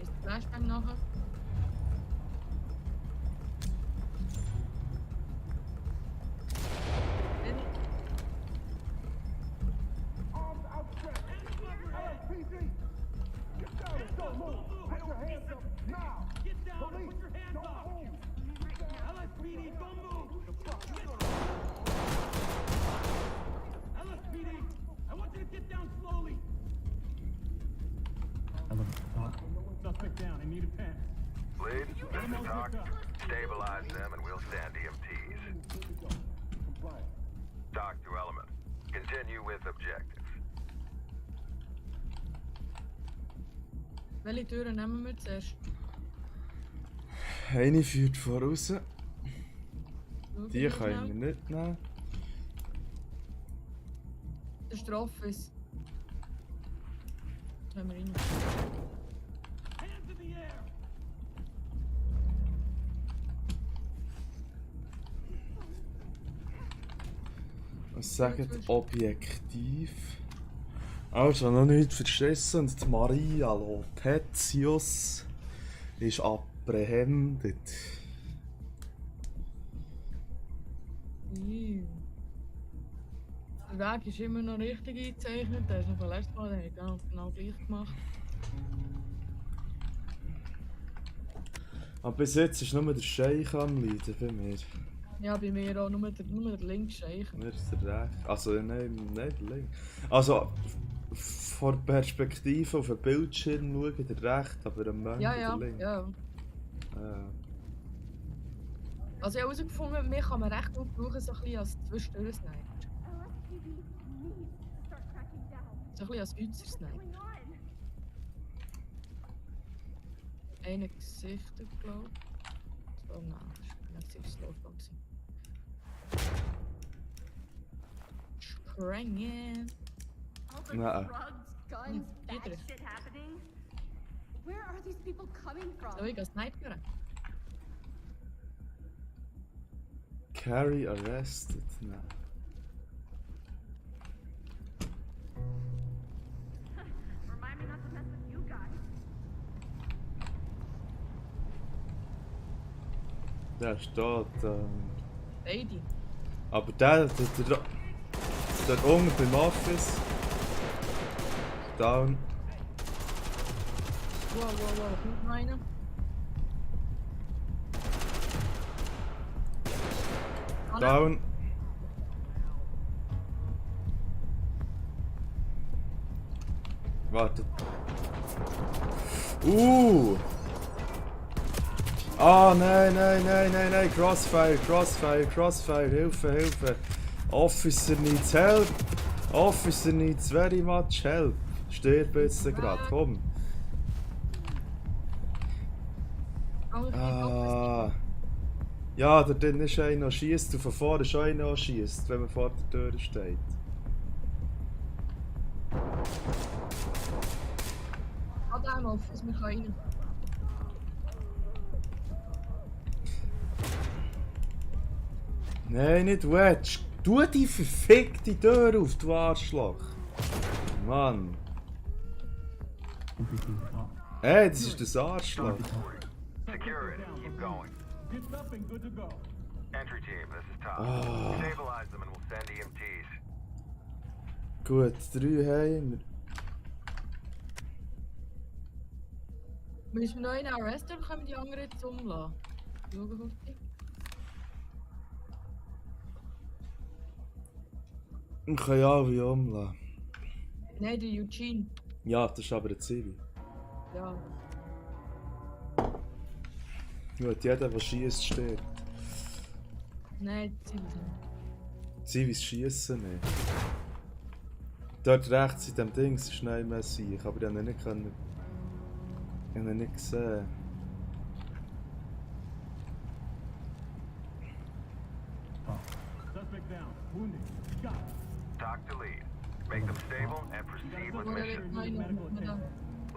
Ist der Flashbang nachher? Arms outstretched. LSPD! Get down and don't move! Put your hands up now! Get down and put your hands up! LSPD, don't move! LSPD, I want you to get down slowly! Suspect down, I need a pen. Lead, this is Doc. Stabilize them and we'll stand EMTs. Doc to Element. Continue with objectives. Welche Türen nehmen wir zuerst? Eine führt voraus. Schau Die mal können schnell. wir nicht nehmen. Das ist der Office. Können wir rein. Hands in the air! Was sagen objektiv? Also noch nicht vergessen, die Maria Lopetius ist apprehendet. Der Weg ist immer noch richtig eingezeichnet. Der ist noch vom letzten Mal, den habe ich genau gleich gemacht. Aber bis jetzt ist nur der Scheich am Leiden bei mir. Ja, bei mir auch nur der linke Scheich. Mir ist der recht. Also nein, nicht der linke. Also von der Perspektive auf den Bildschirm schauen, der recht, aber am Mensch Ja, der ja, linke. ja. Also ich habe herausgefunden, mich kann man recht gut brauchen, so ein bisschen als Zwischendurch-Sniper. LSPD needs to start cracking down. So ein bisschen als User-Sniper. What's going on? Einen gesichtet, glaube ich. Oh nein, das war nicht Laufbahn. Sprengen! All the Nuh-uh. drugs, guns, bad Either. shit happening. Where are these people coming from? Soll ich als Sniper? Carry arrested. Nein. Remind me not to mess with you guys. Der steht. Beide. Aber der unten beim Office. Down. Wow, kommt noch einer. Down. Wartet. Ah, nein. Crossfire. Hilfe. Officer needs help. Officer needs very much help. Stirb jetzt grad, komm. Ah. Ja, da drin ist einer, der schiesst. Und von vorne ist einer, der schiesst, wenn man vor der Tür steht. Hat einen Office, wir können rein. Nein, nicht Wedge. Tu die verfickte Tür auf, du Arschloch. Mann. Ey, das ist das Arschloch. Secure it. Keep going. Get up and good to go. Entry team, this is Todd. Ah. Stabilize them and we'll send EMTs. Gut, 3 haben wir. Müssen wir noch einen arresten oder können wir die anderen jetzt umlassen? Schauen kurz. Wir können ja alle umlassen. Nein, der Eugene. Ja, das ist aber ein Zivi. Ja. Gut, jeder, der schießt, stirbt. Nein, die sind nicht. Zivis schießen nicht. Dort rechts in dem Ding ist schnell Messi, aber ich habe ihn nicht können. Ich habe ihn nicht gesehen. Suspect down. Wounded. Got it. Talk to lead. Make them stable and proceed with Oder mission. nein, oder?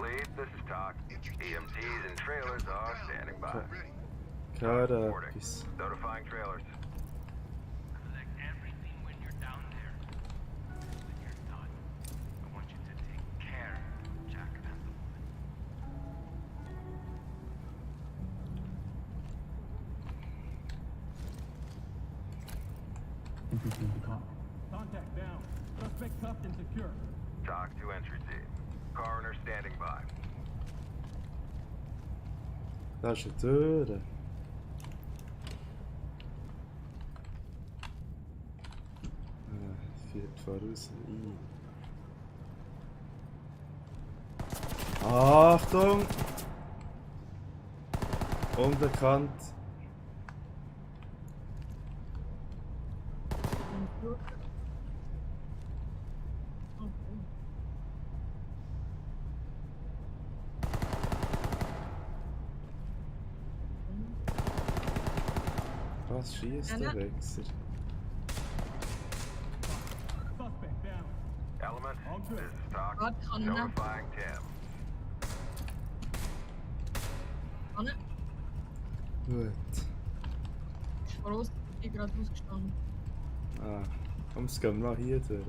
Lead, this is Talk. EMTs and trailers are standing by. Keine Reporting. etwas. Notifying trailers. Collect everything when you're down there. When you're done, I want you to take care of Jack and the woman. Contact down. Suspect cuffed and secure. Talk to entry team. Coroner standing by. Da ist eine Tür. Führt voraus ein. Achtung! Unbekannt. Was schießt der Wechsel? Suspect down. Element, All good. this is Talk. Warte, kann ich noch? Notifying Tim. Anne, Gut. ist voraus, ich bin gerade rausgestanden. Ah, komm, jetzt gehen wir noch hier durch.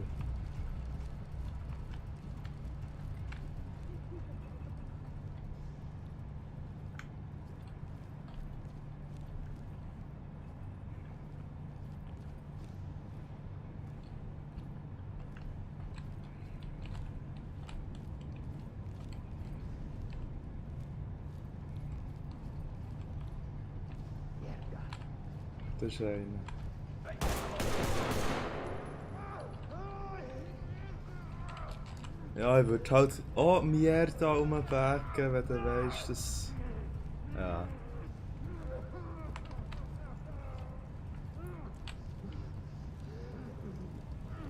Das ist einer. Ja, ich würde halt auch mir da rumbacken, wenn du weißt, dass. Ja.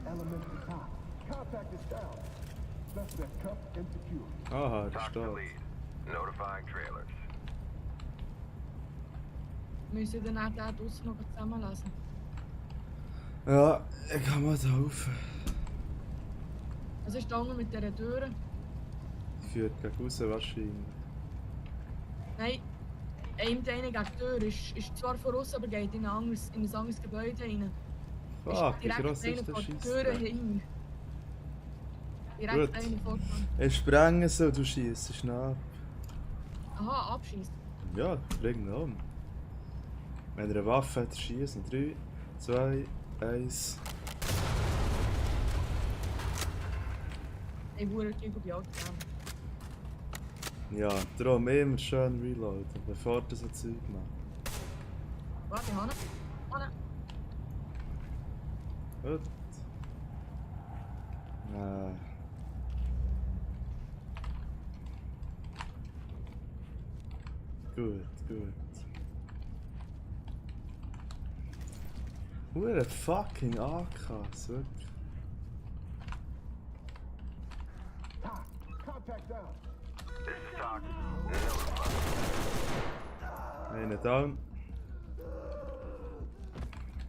Element to top. Contact is down. Suspect cuffed and secure. Aha, da Talk to steht. lead. Notifying trailers. Müssen wir dann auch den draussen noch zusammenlesen? Ja, ich kann mal da rauf. Was ist da unten mit dieser Tür? Führt gegen raus wahrscheinlich. Nein, einem der eine gegen die Tür ist zwar voraus, aber geht in ein anderes Gebäude rein. Fuck, wie Direkt gross einer ist der vor der Tür Scheissdreck? hin. Direkt Gut. einer vor der. Ich sprenge so, du schießt nach. Aha, abschießen. Ja, bring ihn um. Wenn er eine Waffe hat, schießen. 3, 2, 1. Ich wurde gegen die Auto gegangen. Ja, darum immer schön reloaden, bevor du so Zeug machst. Warte, Hanna. Hanna. Gut. Gut, gut. Hure fucking AKs, wirklich. Top. Contact down. This is Talk. Einer down.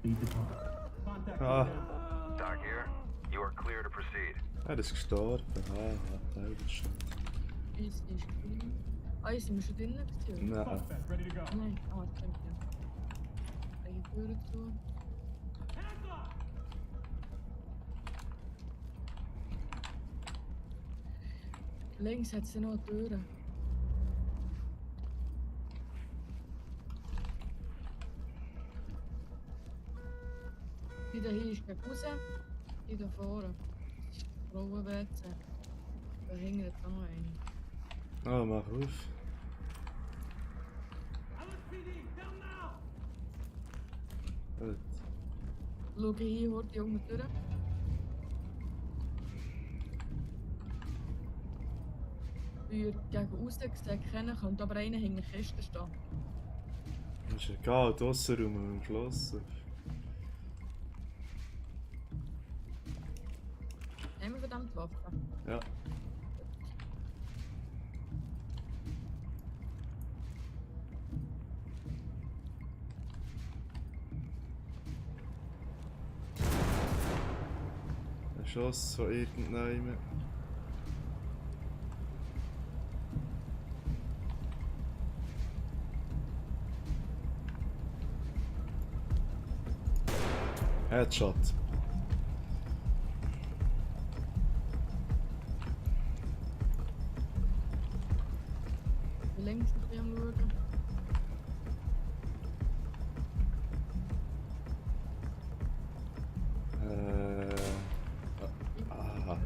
Contact Ah, down. Talk here. You are clear to proceed. er ist gestorben. Ah, halber schon. Ist drin. Ah, sind wir schon drinnen gewesen? Nein. Suspect ready to go. Nein, ah, das stimmt ja. Die Tür zu. Links hat sie noch eine Tür. Die da hier ist gegen raus. Die da vorne. Das ist die Frauen-WC. Da hinten hat auch noch eine. Ah, mach auf. Gut. Schau hier, holt die Junge durch. Tür gegen raus gesehen kennen, könnte aber einer hinter der Kiste stehen. Ist egal, die Aussenraum im Schloss. Nehmen wir verdammt die Waffe. Ja. Ein Schuss von irgendjemandem. Headshot. Links ein bisschen am Schauen. Ah.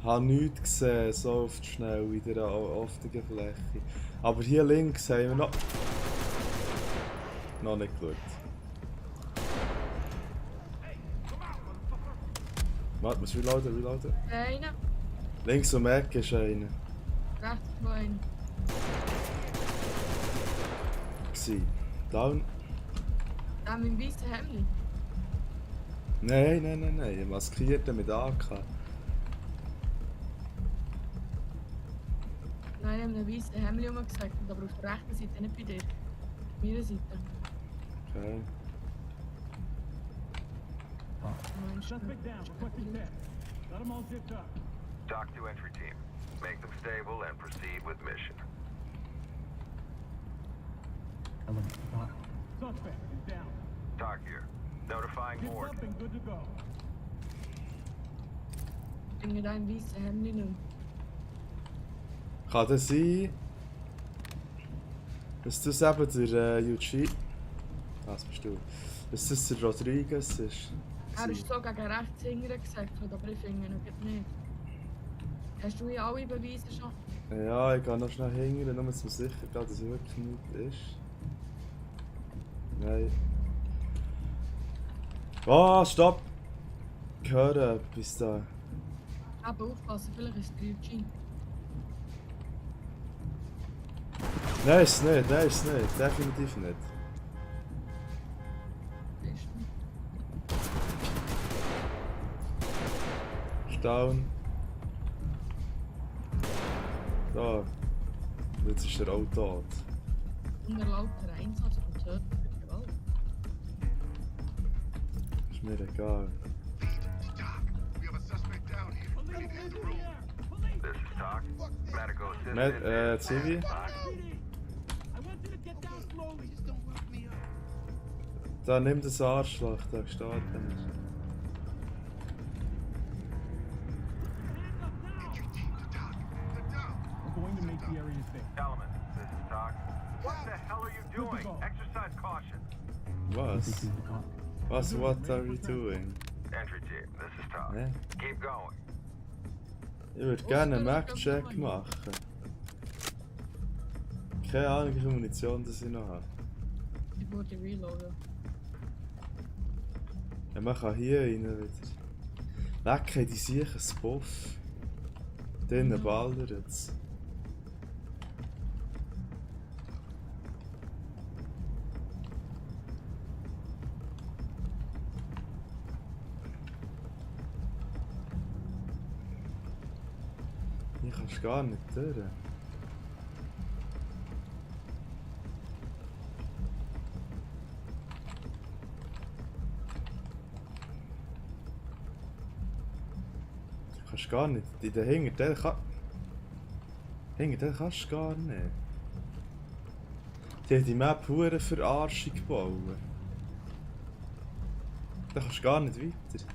Habe nichts gesehen, so oft schnell in der offenen Fläche. Aber hier links haben wir noch nicht geschaut. Warte, muss reloaden. Einer, Links um die Ecke ist einer. rechts noch einer. Down. Der mit dem weißen Hemd. Nein. Ein Maskierter mit AK. Nein, ich habe einen weißen Hemd gesagt, aber auf der rechten Seite, nicht bei dir. Auf meiner Seite. Okay. Meinst du? Suspect down. Requesting 10. Got them all zipped up. Talk to entry team. Make them stable and proceed with mission. Suspect is down. Talk here. Notifying Zipped board. up and good to go. Ich finde dein weißes Hemd nicht mehr. Kann das sein, dass das eben der Yuji. Was bist du? Dass das der Rodriguez ist? Er ist so gegen rechts hinten gesagt, aber ich finde ihn nicht. Hast du hier alle Beweise schon? Ja, ich gehe noch schnell hingern, nur zu sicher gehen, dass es wirklich nichts ist. Nein. Oh, stopp! Ich höre etwas da. Aber aufpassen, vielleicht ist es der Eugene. Nein, ist nicht, definitiv nicht. Ist Ist down. Da. Jetzt ist er auch tot. unerlaubter Einsatz von tödlicher Gewalt. Ist mir egal. Doc, we have a suspect down here. Ready to hit the road. This is Talk. Medical assistant. Zivi? I want you to get down slowly. Just don't rough me up. Da, nimm das Arschloch, da steht er. Entry team to Doc. They're down. We're going to make the area safe. Element. This is Talk. What the hell are you doing? Exercise caution. What are you doing? Entry team. This is Talk. Hä? Keep going. Ich würde gerne einen Mac-Check machen. Keine Ahnung, wie viel Munition das ich noch habe. Ich würde reloaden. Ja, man kann hier rein wieder. Lecker, die sicher Spuff. Drinnen ballert es. Hier kannst du gar nicht durch. Du kannst gar nicht. In der Hinterteil kannst du gar nicht. Die haben die Map hure Verarschung gebaut. Da kannst du gar nicht weiter.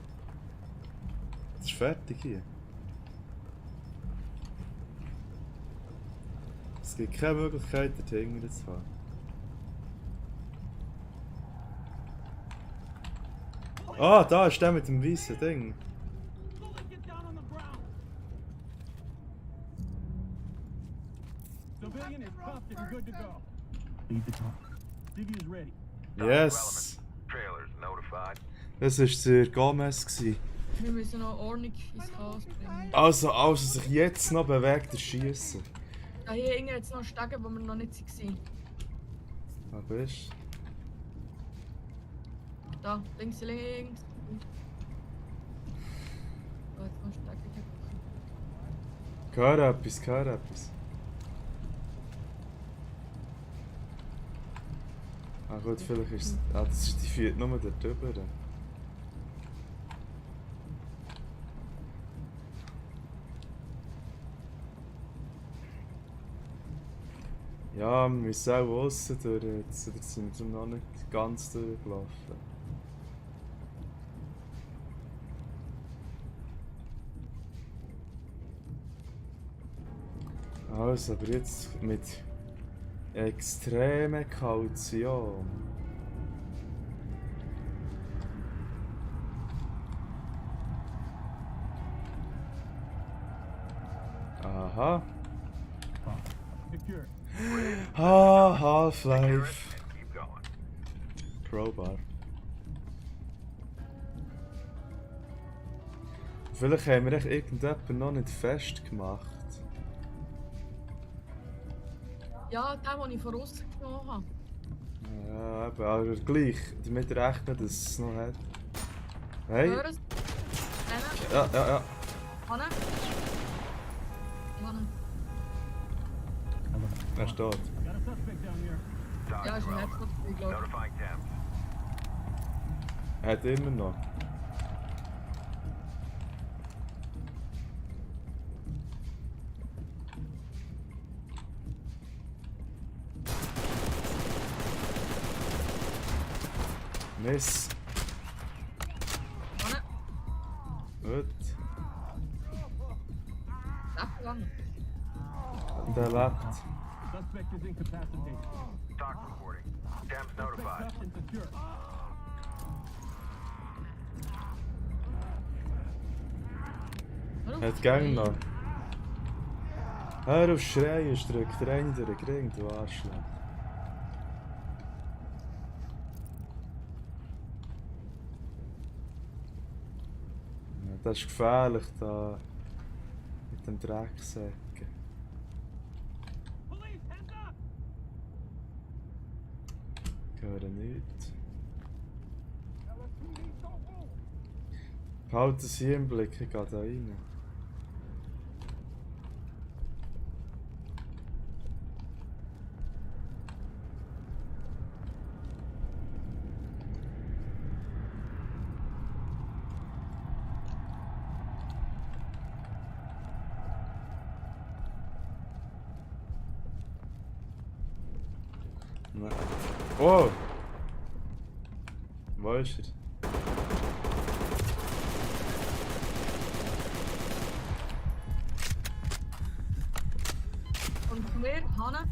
ist fertig hier. Es gibt keine Möglichkeit, dort hinten zu fahren. Ah, da ist der mit dem weißen Ding. Get down on the ground. Civilian is cuffed and good to go. Lead the talk. Diggy is ready. Yes! Trailers notified. Das war der Gomez gewesen. Wir müssen noch Ordnung ins Chaos bringen. Also, als er sich jetzt noch bewegt, ist Schiessen. Da hier irgendwie jetzt noch Stege, wo wir noch nicht waren. Aber ist. Da, links. Da jetzt noch Stege. Gehört etwas. Ah gut, vielleicht ist es. Ah, das ist die führt nur dort drüber. Ja, wir müssen auch aussen durch. Jetzt sind wir noch nicht ganz durchgelaufen. Also, aber jetzt mit extremer Kaution. Aha. Secure. Ah, Half-Life. Keep going. Crowbar. Vielleicht haben wir echt irgendjemanden noch nicht festgemacht. Ja, den, den ich von außen genommen habe. Ja, eben, aber gleich, damit rechnen, dass es noch hat. Hey? Hören Sie? Ja. Hanne? Hanne. Er steht. Got a suspect down here. Talk Ja, ist ein relevant. Headshot, glaube ich. Notifying Thames. Er hat immer noch. Miss. Hanne. Gut. Lebt lang. Und er lebt. Suspect is incapacitated. Talk reporting. Thames Suspect notified. cuffed and secure. Hör auf. Er hat Gang noch. Hör auf schreien, drückt der eine durch den Ring, du Arschloch. Ja, das ist gefährlich da. Mit dem Drecksäcken. Police, hands up! Höre nichts. LSPD, don't move! Behalte es hier im Blick, ich gehe da rein. Nein. Oh! Wo ist er? Und von mir, Hanne.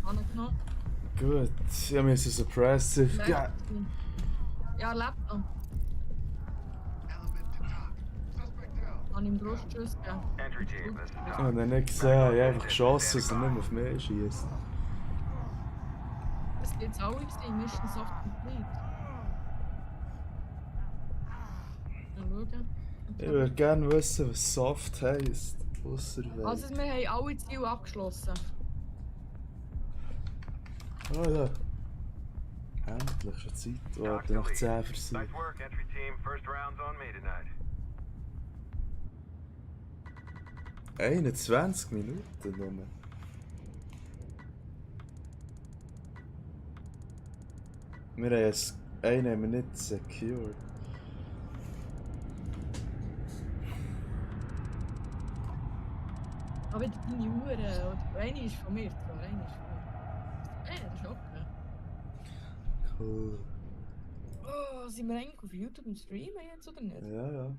Hanne genommen. Gut, ich muss Suppressive. Ja. Lebt. Ja, lebt noch. Element to talk. Suspect down. An ihm Brustschuss gegeben. Entry team, this is Ich Doc. habe ihn nicht gesehen, ich habe einfach geschossen, dass er nicht mehr auf mich schießt. Das geht's alle gewesen, Mission Soft Complete. Mal schauen. Ich würde gerne wissen, was Soft heisst. Ausserwelt. Also wir haben alle Ziele abgeschlossen. Oh ja. Endlich schon Zeit. Doc Warte, to nach lead. 10 Versuchen. Nice work, entry team. First round's on me tonight. 21 Minuten nur. Wir haben einen haben wir nicht secured. Aber wieder deine Uhren. Oder eine ist von mir zwar, eine ist von mir. Das ist okay. Cool. Oh, sind wir eigentlich auf YouTube im Streamen jetzt oder nicht? Ja, ja.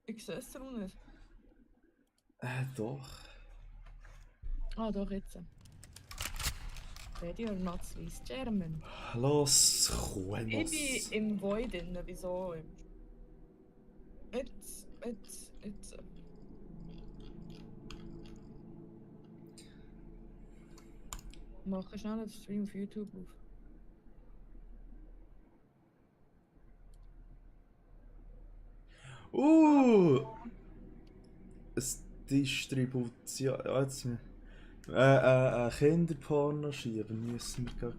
Ich sehe es noch nicht. Doch. Ah, doch jetzt. Ready or not, Swiss German. Los, Ich Juenos. bin im Void drin, wieso? Jetzt. Mache schnell einen Stream auf YouTube auf. Es Distribution. Ja, jetzt. Kinderporno schieben müssen wir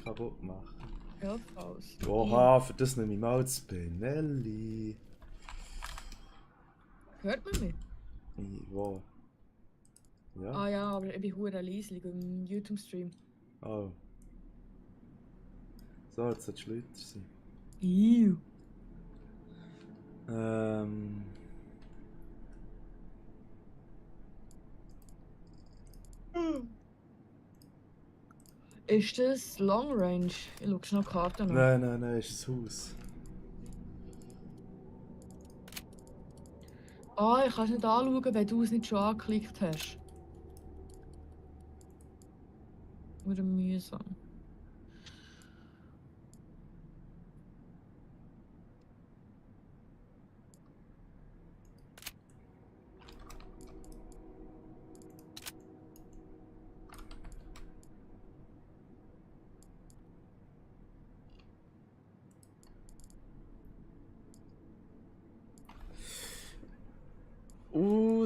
kaputt machen. Geldhaus. Oha, für das nehme ich mal das Benelli. Hört man mich? Wo? Ja? Ah ja, aber ich bin hure leislich im YouTube-Stream. Oh. So, jetzt solltest du lauter sein. Iu. Ist das Long Range? Ich schaue schnell die Karte an. Nein, ist ein Haus. Ah, ich kann es nicht anschauen, wenn du es nicht schon angeklickt hast. Oder mühsam.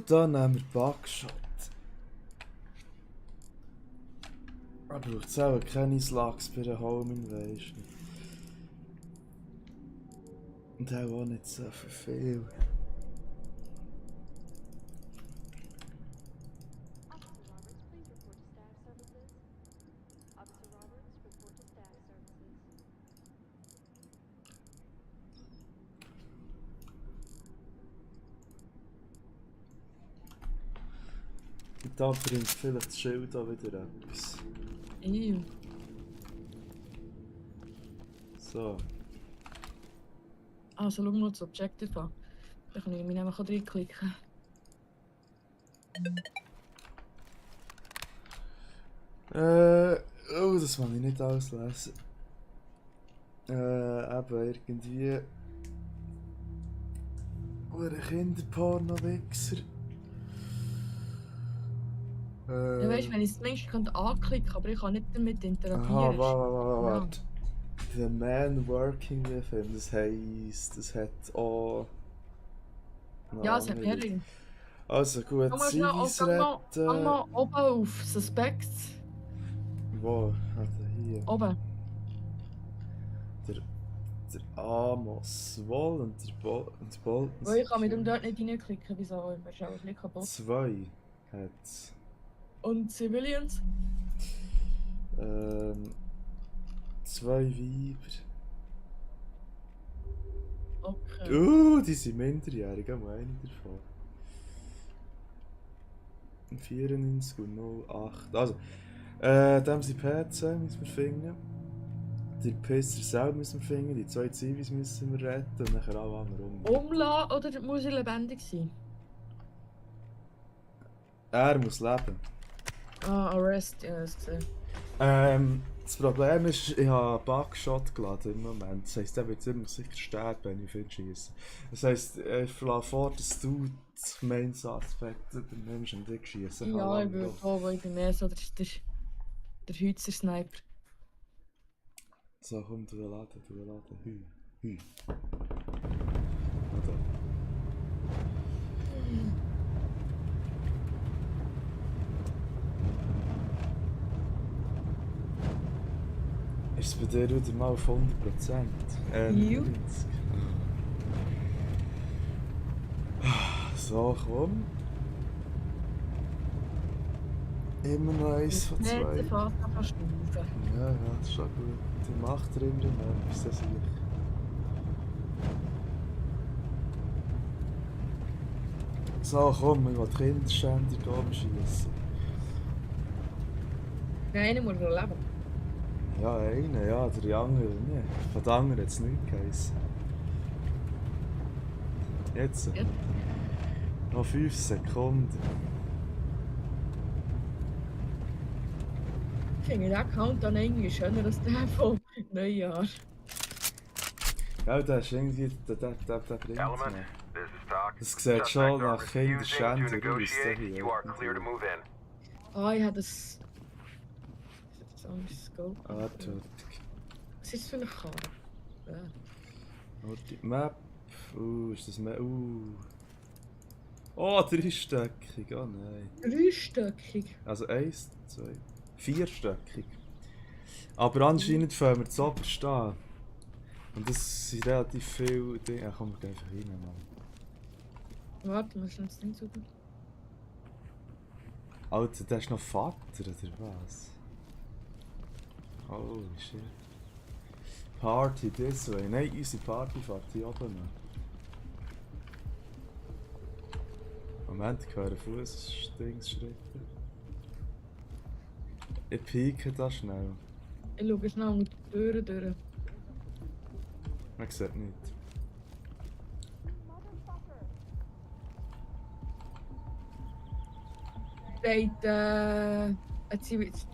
Da nehmen wir Buckshot. Aber braucht es auch keine Slugs bei der Home Invasion. Und auch nicht so viel. Officer Roberts, please report to staff services. Und da bringt vielleicht das Schild auch wieder etwas. Iu. So. Also schau mal das Objective an. Da kann ich mich nämlich auch reinklicken. Oh, das kann ich nicht auslesen. Eben irgendwie. Oder Kinderporno-Wichser. Ja, weißt du, wenn ich es zumindest anklicken könnte, aber ich kann nicht damit interagieren. Aha, warte. The Man Working with Him, das heisst, das hat auch... Ja, es hat mehrere. Also gut, Komm mal schnell, Zivis geh mal retten... oben auf Suspects. Wo? Also hier. Oben. Der Amos Woll und der Bolton. Weil ich kann mit dem dort nicht reinklicken, wieso auch immer. Ist auch ein bisschen kaputt. 2 hat's. Und Civilians? 2 Weiber. Okay. Die sind minderjährig, auch eine davon. 94 und 08. Also, dem sind PC müssen wir finden. Die Pisser selber müssen wir finden, die 2 Zivis müssen wir retten und nachher alle anderen Umladen oder muss er lebendig sein? Er muss leben. Ah, Arrest, ja, das gesehen. Das Problem ist, ich habe Buckshot geladen im Moment. Das heisst, er wird ziemlich sicher sterben, wenn ich ihn schieße. Das heisst, ich schlage vor, dass du das Main Suspect übernimmst und ich schieße. Ja, ich würde auch, weil ich bin mehr so der Hützer Sniper. So, komm, du laden. Hü. Warte. Ist es bei dir wieder mal auf 100%? Ju. 90. So, komm. Immer noch eins von 2. Nicht, der Vater kann stufen. Ja, das ist schon gut. Die macht er immer noch etwas, das ich. So, komm, ich will die Kinderschänder hier schießen. Einer muss noch leben. Ja, einer, ja, der andere nicht. Von den anderen hat es nichts geheißen. Jetzt? Jetzt? Noch 5 Sekunden. Ich finde den Countdown irgendwie schöner als der von Neujahr. Ja, der ist irgendwie. Der bringt Element, mich. this is Talk. Das sieht schon Suspects are nach refusing to Kinderschänder aus. negotiate. hier. You are clear to move in. Ah, ich habe das. Das anderes Scope. Ah, tot. Was ist das für eine Karte? Ja. Und die Map. Ist das Map? Oh, 3-stöckig. Oh nein. 3-stöckig. Also 1, 2, 4-stöckig. Aber anscheinend fangen wir zu oberst an. Und das sind relativ viele Dinge. Ja, komm, wir gehen einfach rein, Mann. Warte, wir sind jetzt nicht so gut. Alter, der ist noch Vater, oder was? Holy shit. Party this way. Nein, unsere Party fährt hier oben noch. Moment, ich höre Fußdingsschritte. Ich pieke da schnell. Ich schaue schnell unter die Türen durch. Man sieht nichts.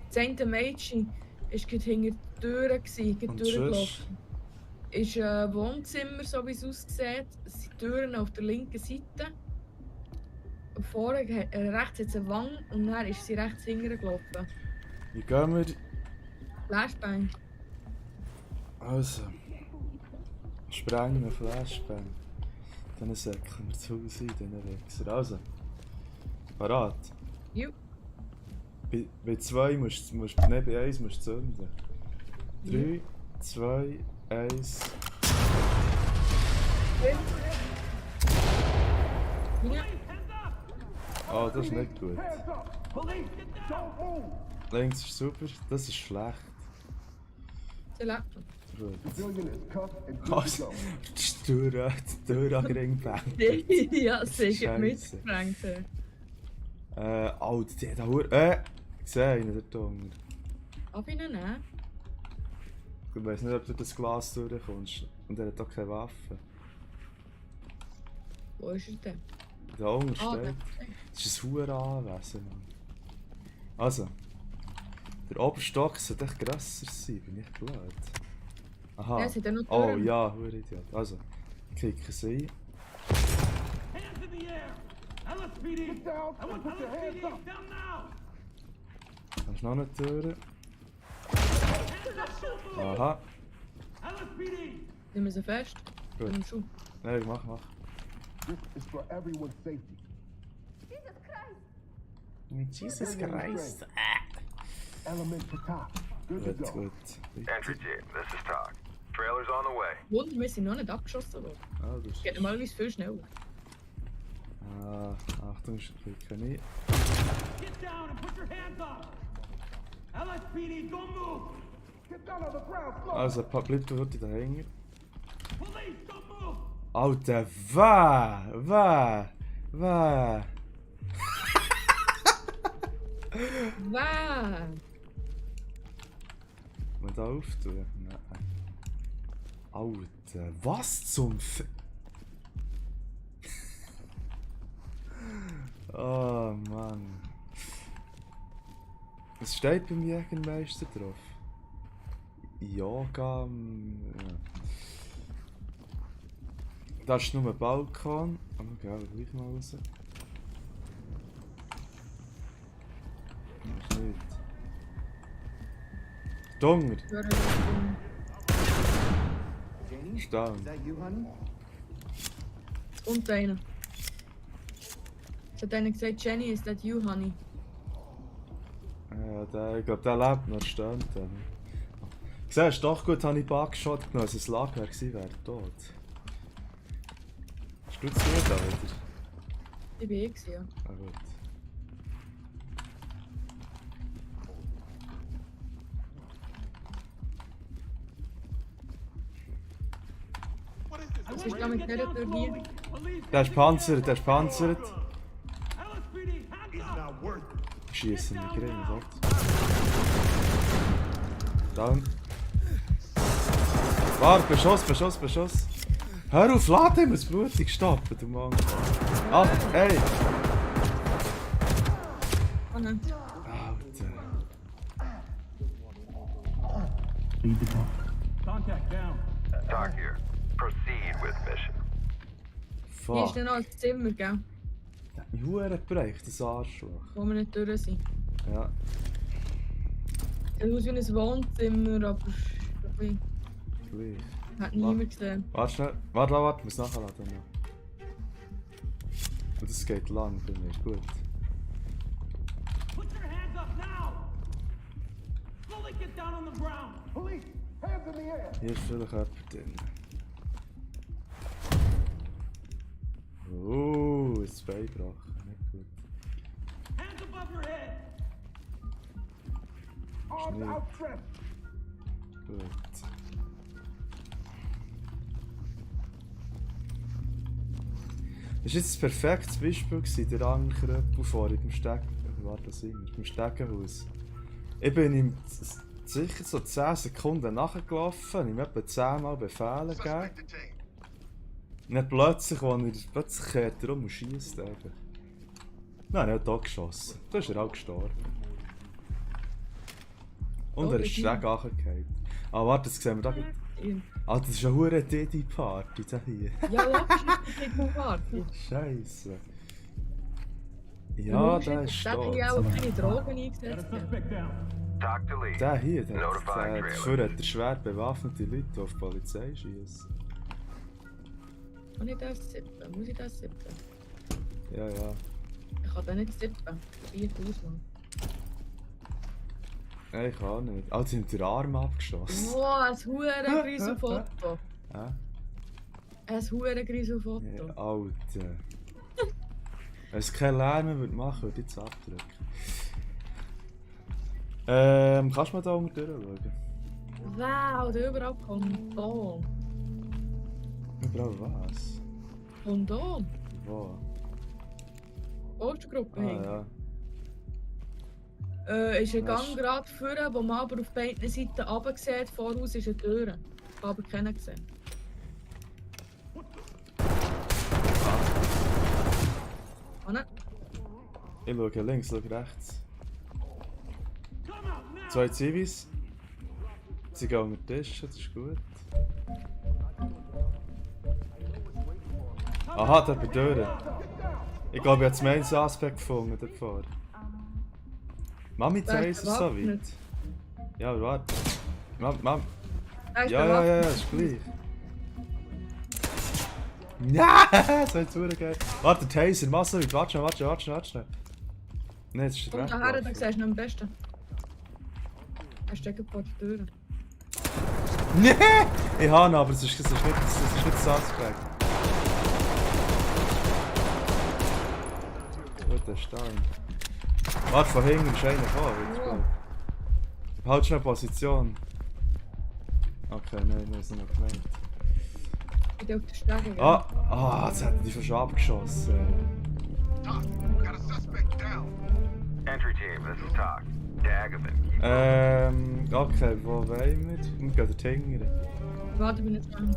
Das eine Mädchen war gerade hinter der Tür, gerade Und durchgelaufen. Ist ein Wohnzimmer, so wie es aussieht. Es sind Türen auf der linken Seite. Und vorne rechts hat es eine Wand und dann ist sie rechts hinterher gelaufen. Wie gehen wir? Flashbang. Also. Sprengen, Flashbang. Dann säckeln wir zu Hause in diesen Wichser. Also. Parat? Jo. Bei 2 musst du, nicht bei 1 musst du zünden. 3, 2, 1. Ja. Oh, das ist nicht gut. Hands up! Police, don't move! Links ist super, das ist schlecht. Sie lebt. Gut. Civilian is cuffed and good to Also, go. die Tür an Ring bängt. Ja, sicher Scheisse. mitgesprengt. Alter, die hat auch... gesehen, der Dunger. Ab ihnen nehmen. Ich weiss nicht, ob du das Glas durchkommst. Und er hat auch keine Waffe. Wo ist er denn? Da unten Ah, steht. da. Das ist ein hoher Anwesen, Mann. Also. Der Oberstock sollte echt grösser sein, bin ich blöd. Aha. Ja, es hat ja noch Oh Türen. ja, hoher Idiot. Also, kicken sie ein. Hands in the air! LSPD! Get down and put your hands up! Down now! Da ist noch eine Tür. Aha. LSPD! Nehmen wir sie fest. Gut. Nimm Schuh. Nein, mach. This is for everyone's safety. Jesus Christ. Element to top. Good to Gut, go. gut. Entry team, this is Talk. Trailer's on the way. Wunder, wir sind noch nicht abgeschossen worden. Ah, das Geht ist... normalerweise viel schneller. Ah, Achtung, ich klicke nicht. Get down and put your hands up! LSPD, don't move! Get down on the ground, slow! Also, bleib du heute dahinter. Police, don't move! Alter, was? Wow! Mal da auftun? Nein. Alter, was zum F... Oh Mann. Es steht beim Jägermeister drauf. Yoga... Ja. Da ist nur ein Balkon. Aber wir gehen gleich mal raus. Das ist nicht. Dunger! Stehen. Und einer. Es hat einer gesagt, Jenny, is that you, honey? Ich glaube, der lebt noch, stimmt. Siehst du, doch gut, habe ich Bugshot genommen, als es Lager gewesen wäre, tot. Hast du zu da wieder? Ich bin ich, ja. Ah gut. Was ist da mit dieser Tür hier? Der ist panzert, der ist panzert. LSPD, hands up! Schießen mich gering, dort. Down. Warte, Beschuss. Hör auf, lad ihm das Blutig stoppen, du Mann. Ah, ey! Oh nein. Alter. Contact down. Talk here. Proceed with mission. Hier ist Fuck. dann noch ein Zimmer, gell? Der hat mich verdammt gebrecht, das Arschloch. Wo wir nicht durch sind. Ja. Sieht aus wie ein Wohnzimmer, aber ich Gleich. hat niemand gesehen. Warte schnell. Warte, ich muss nachladen. Ja. Und das geht lang, finde ich. Gut. Put your hands up now! Slowly get down on the ground! Police, hands in the air! Hier ist vielleicht jemand drin. Das Bein gebrochen. Nicht gut. Hands above your head! Arms Arms outstretched. outstretched! Gut. Das war jetzt ein perfektes Beispiel gewesen, der Ankeröppel vorhin beim beim Stegenhaus. Ich bin ihm sicher so 10 Sekunden nachgelaufen, ihm etwa 10 Mal Befehle gegeben. Suspect detained. Und dann plötzlich kehrt er um und schiesst eben. Nein, er hat auch geschossen. Da ist er auch gestorben. Und er ist schräg angefallen. Ah, warte, das sehen wir da. Ah, das ist eine hure Didi-Party, da hier. Ja, logisch ist das nicht Party. Scheisse. Ja, der ist Da tot. ich auch keine Drogen Got a eingesetzt. suspect down. Talk to lead. Der hier, der Notifying trailer. dafür hat er schwer bewaffnete Leute, die auf die Polizei schießen. Kann ich das sippen? Muss ich das sippen? Ja, ja. Ich kann das nicht sippen. 4000 Nein, ich kann nicht. Ah, sie haben den Arm abgeschossen. Wow, ein huere Foto. Ja? Ein huere Ja, Foto. Alter. Wenn es keinen Lärm mehr würde machen, würde ich jetzt abdrücken. Kannst du mal da unten durchschauen? Wow, da überall Kondom. Überall was? Kondom? Wo? Postgruppe Ah hängen. ja. Ist ein Ja, Gang gerade vorne, wo man aber auf beiden Seiten runter sieht. Voraus ist eine Tür. Ich habe aber keinen gesehen. Oh nein. Ich schaue links, schaue rechts. Come out now! 2 Zivis. Sie gehen unter den Tisch, das ist gut. Aha, da bei der Tür. Ich glaube, ich habe das Main Suspect gefunden dort vorne. Mami, Der zeigt ist es so weit. bewaffnet. Ja, aber warte. Mam. Er ist Ja, bewaffnet. ist gleich. Ja, das wird super geil. Warte, Taser, mach so weit. Warte schnell. Nein, jetzt ist Komm der daher, dann siehst du ihn am besten. Er steckt vor der Tür. Nee! Ich habe ihn, aber es ist nicht das Suspect. Gut, der ist down. Warte, von hinten ist einer gekommen. Halt schnell Position. Okay, nein, wir sind noch gemeint. Ich bin auf der Stege. Jetzt hat er die fast abgeschossen. Doc, got a suspect down. Entry team, this is Talk. Daggerman. Okay, wo wollen wir? Wir gehen dort hinten. Warte, bin jetzt dran.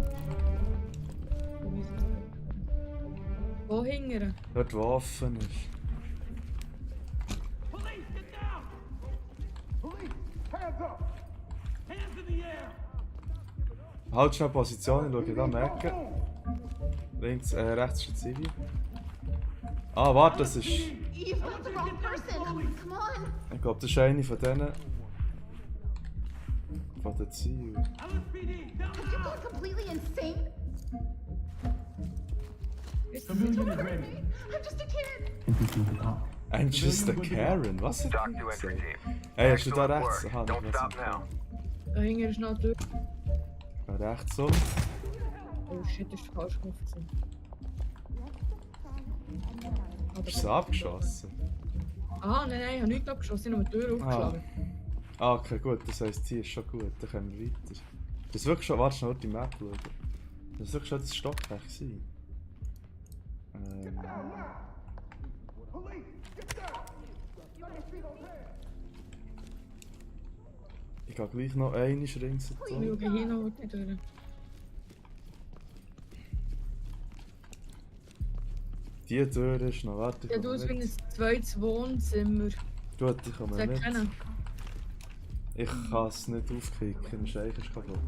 Wo hingern? Dort, wo offen ist. Police, get down! Police, hands up! Hands in the air! Halt schnell Position, ich schaue da in die Ecke. Links, rechts ist ein Zivi. Ah, warte, das ist... You've got the wrong person. Come on. Ich glaube, das ist eine von denen... Von den Zielen. LSPD, down Have you now! gone completely insane? Civilian is ready. I'm just a kid. I'm just a Karen, was hat Talk er to entry gesagt? team. Hey, hast du da Excellent rechts? work. Aha, Don't das stop ist now. Da hingern ist noch eine Tür. rechts um. Oh shit, das ist falsch gewesen. Ist sie abgeschossen? Ah, nein, ich habe nichts abgeschossen, ich habe die Tür aufgeschlagen. Ah, okay, gut, das heisst, hier ist schon gut, dann können wir weiter. Das ist wirklich schon, warte schnell die Map schauen. Das ist wirklich schon das Stockwerk gewesen. Police, get down! You don't see those hands! Ich gehe gleich noch eine rings Ich schaue hier noch durch. Die Tür ist noch, warte, Sieht aus wie ein zweites Wohnzimmer. Gut, ich komme Soll ich mit. kennen? Ich kann es nicht aufkicken, der Scheich ist kaputt.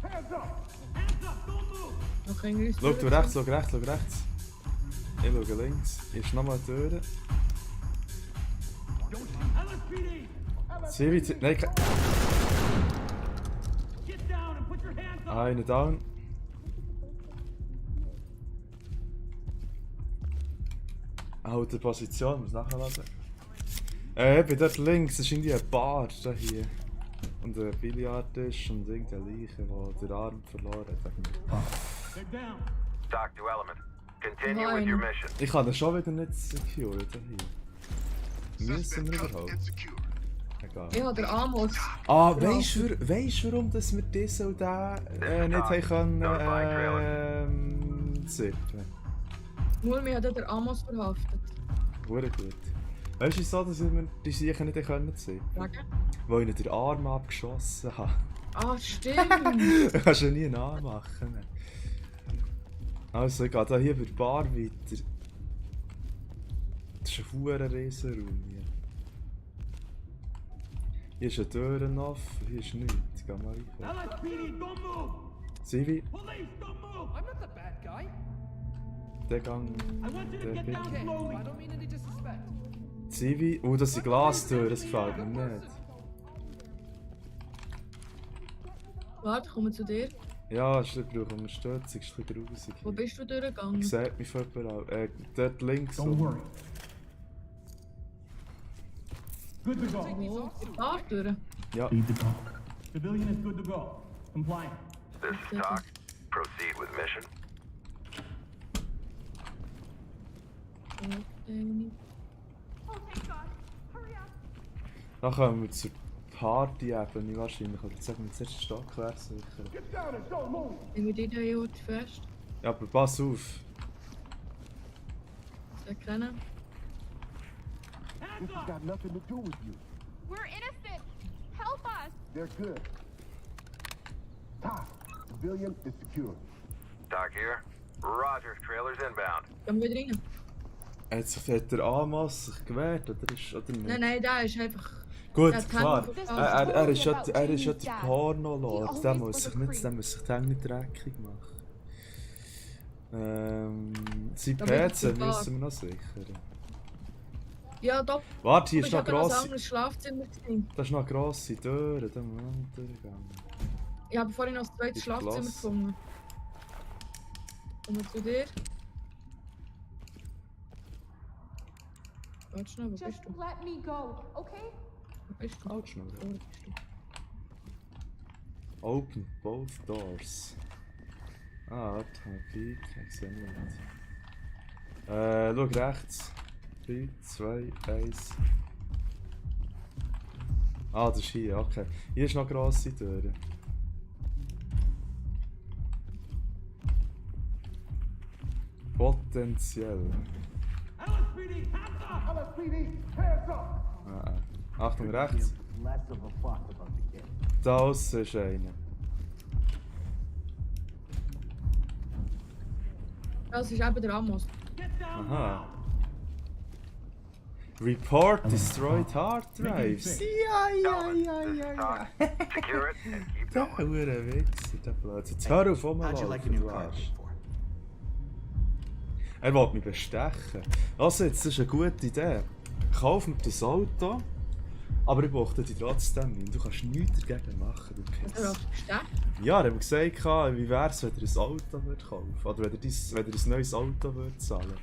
Hands up! Noch irgendwie Schau du rechts, schau rechts, schau rechts. Ich schaue links. Hier ist nochmal eine Tür. Sieh wie... Nein, eine down. Halt die Position, muss nachladen. Ich bin dort links, das ist irgendwie ein Bar da hier. Und ein Billardtisch und irgendeine Leiche, die den Arm verloren hat. Doc to Element. Continue with your mission. Ich kann den schon wieder nicht securen hier. Müssen Suspect wir cuffed überhaupt? and secured. Egal. Ich habe den Amos. Ah, weißt du, warum dass wir diesen und den nicht haben können zippen? Nur mir hat der Amos verhaftet. Hure gut. Weißt du wieso, dass wir die sicher nicht können zippen? Wegen? Weil ich nicht den Arm abgeschossen habe. Ah, stimmt. Du kannst ja nie nachmachen. Also, ich gehe hier bei der Bar weiter. Das ist ein verdammter Riesenraum hier. Hier ist eine Tür offen, hier ist nichts. Geh mal rein. LSPD, don't move! Sivi, Police, don't move! I'm not the bad guy. der Gang. I want you to get down Okay, slowly. I don't mean any disrespect. Sivi, oh, das sind Glastüren, das gefällt mir nicht. Warte, ich komme zu dir. Ja, ich brauche Unterstützung, ist ein bisschen grusig. Wo bist du durchgegangen? Sieht mich von überall. Dort links. Don't worry. Good to go. Wo? Da durch? Ja, Lead the go. Civilian is good to go. Compliant. This is Doc. Proceed with mission. Oh, thank God. Hurry up. dann kommen wir zur Party-Ebene wahrscheinlich. Oder sagen wir zuerst den Stockwerk sicher. Get down and don't move! Nehmen wir die da hier fest? Ja, aber pass auf. Soll ich kennen? This has got nothing to do with you. We're innocent. Help us. They're good. Top. Civilian is secure. Doc here. Roger. Trailer's inbound. Gehen wir wieder rein? Hat der Amos sich gewehrt oder nicht? Nein, der ist einfach... Gut, der hat klar. Hände Er ist ja about der Jamie's dad. Pornolod. He Der always muss was sich a nicht, der creep. muss sich den nicht dreckig machen. Sein Da bin ich PC total- müssen wir noch sichern. Ja, doch. Warte, hier Du ist bist noch eben noch ein grosse. anderes Schlafzimmer gewesen. Das ist noch eine grosse Tür, da müssen wir noch nicht durchgehen. Ich habe vorhin noch ein zweites Ist Schlafzimmer gelassen. gefunden. Kommen wir zu dir. Warte schnell, wo Just bist du? let me go, okay? Wo bist du? Halt schnell. Wo bist du? Open both doors. Ah, warte, Peak, ich sehe nicht. Schau rechts. 3, 2, 1. Ah, das ist hier, okay. Hier ist noch eine grosse Tür. Potenziell. LSPD, hands up! LSPD, hands up! Achtung, rechts. Less of a fuss about the kid. Da aussen ist einer. Das ist eben der Amos. Get down Aha. now! Report destroyed hard drives. Ja, Element, this is Doc. Secure it and keep Der going. hure Wichser, der Blöd. Jetzt hör auf, How'd you like a new du car Arsch. paid for? Er will mich bestechen. Also jetzt, das ist eine gute Idee. Kauf mir das Auto, aber ich brauche dich trotzdem nicht. Du kannst nichts dagegen machen, du Er Kiss. hat gesteckt. Ja, er hat mir gesagt, wie wäre es, wenn er ein Auto würde kaufen oder wenn er ein neues Auto würde zahlen.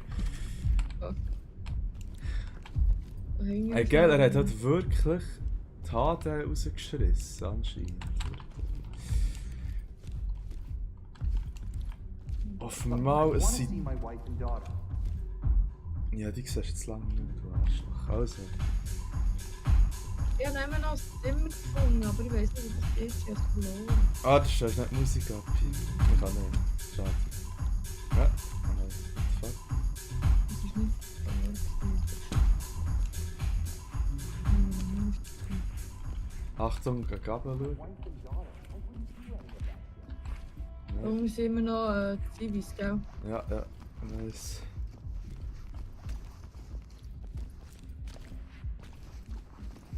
Hey, gell, er hat halt wirklich die HD rausgeschrissen, anscheinend. Offenbar, I es wanna see sind... my wife and daughter. Ja, die siehst du jetzt lange nicht, du Arschloch. Also, Ich habe immer noch ein Zimmer gefunden, aber ich weiß nicht, wie das ist. Ich habe es verloren. ah, du stellst nicht die Musik ab. Ich kann nicht. Schade. Ja, oh nein. Fuck. Das ist nicht verloren. Achtung, gegen Gabel schauen. Und wir sind immer noch Zivis, gell? Ja, nice.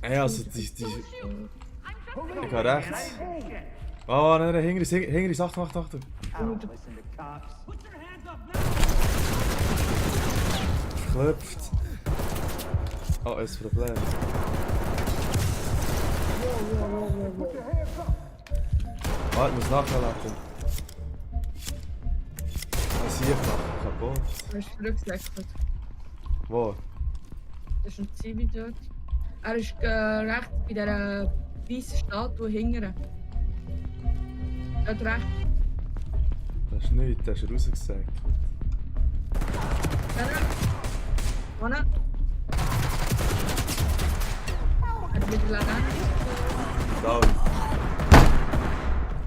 Ey, also die... Ich gehe rechts. Oh, nein, hinter uns, Achtung. Verklopft. Oh, ist ein Problem. Warte, ich muss nachladen. Was hier kaputt? Er ist zurückgewechselt. Wo? Da ist ein Zivi dort. Er ist rechts bei dieser weißen Statue hinten. Dort rechts. Das ist nichts, das ist rausgesagt. Vorne. Er hat wieder Laden. Down.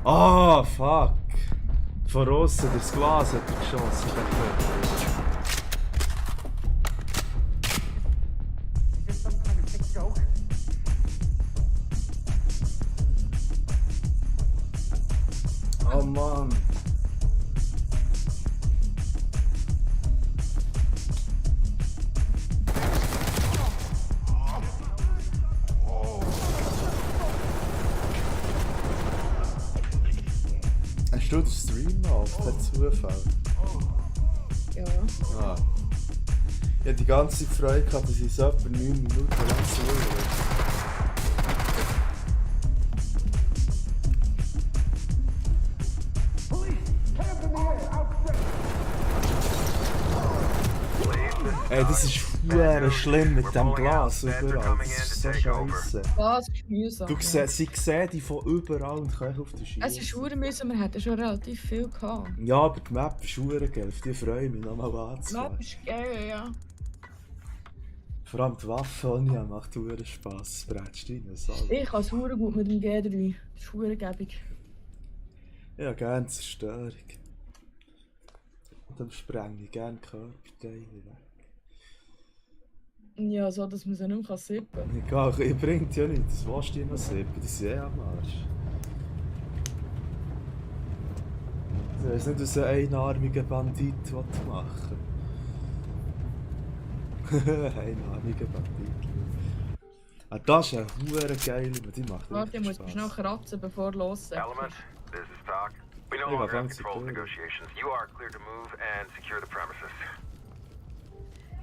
Ah, fuck! Von außen durchs Glas hat er geschossen. Is this some kind of sick joke? Oh Mann! Hast du den Stream auf? Per Zufall? Ja. Ah. Ich hatte die ganze Zeit Freude gehabt, dass ich so etwa 9 Minuten lang zuhöre. Ey, das ist verdammt schlimm mit dem Glas überall. Das ist so scheiße. Was ist mühsam? Sie sehen die von überall und können auf die Scheiße. Es ist verdammt mühsam, wir hatten schon relativ viel gehabt. Ja, aber die Map ist verdammt geil. Auf die freue ich mich nochmal Das anzusehen. ist geil, ja. Vor allem die Waffe Anja macht verdammt Spass. Es brätst rein. Ich kann es verdammt gut mit dem G3. Das ist verdammt gäbig. Ja, gerne Zerstörung. Und dann spreng ich gerne Körperteile weg. Ja, so dass man sie nicht mehr sippen kann. Egal, ihr bringt ja nichts. Das willst du noch sippen. Die sind eh am Arsch. Ich weiss nicht, was ein einarmiger Bandit machen will. Einarmiger Bandit. Ah, das ist eine hure geile, die macht Warte, ich muss Spaß. schnell kratzen, bevor du lossetzt. Element, this is Talk. We no Yeah, longer have thanks, control of security. negotiations. You are clear to move and secure the premises.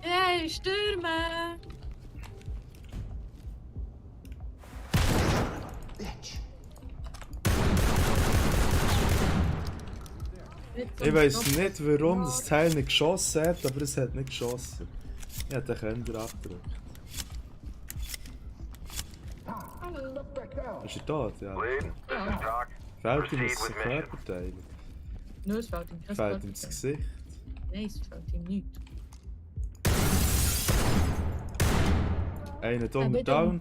Hey, stürmen! Ich weiss nicht, warum das Teil nicht geschossen hat, aber es hat nicht geschossen. Ich hätte den Kender abgedrückt. Ist er tot? Ja. Lead, this is Talk. Fällt ihm Proceed jetzt with ein mission. Körperteil? Nein, es fällt ihm kein Fällt ihm das Körperteil. Gesicht? Nein, es fällt ihm nichts. Einer dumm bitte. down.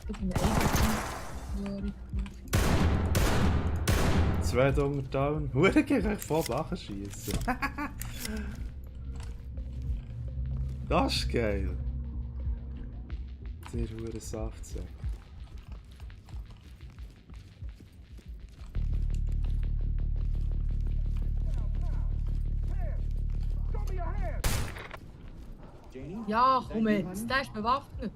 Ich bin ein Zwei dumm down. Hure kann ich voll Lachen schießen. Das ist geil. Sehr hure Saftsack. Show me your hands. Ja, komm jetzt, der ist bewaffnet.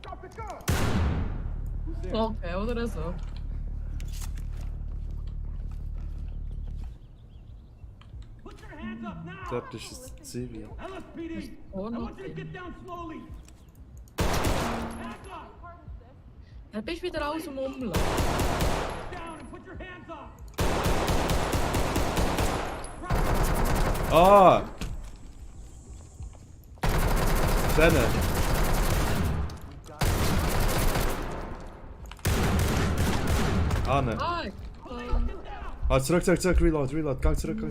Drop the gun. Okay, oder so. Put your hands up now. Dort ist ein Zivil. LSPD. Oh, I noch want you to drin. get down slowly. Back up. Dann bist du wieder alles am Umlauf. Down and put your hands up. Ah! Rennen! Anne. Ah, Ah, zurück, reload, gang zurück.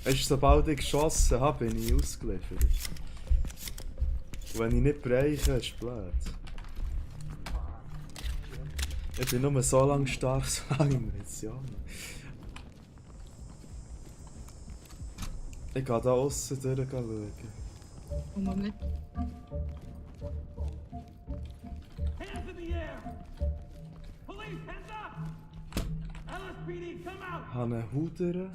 Weißt du, sobald ich geschossen habe, bin ich ausgeliefert. Und wenn ich nicht bereiche, ist es blöd. Ich bin nur so lange stark, so lange in Munition. Ich gehe da aussen durch schauen. komm mal mit. Hands in the air! Police, hands up! LSPD, come out! Habe Huder.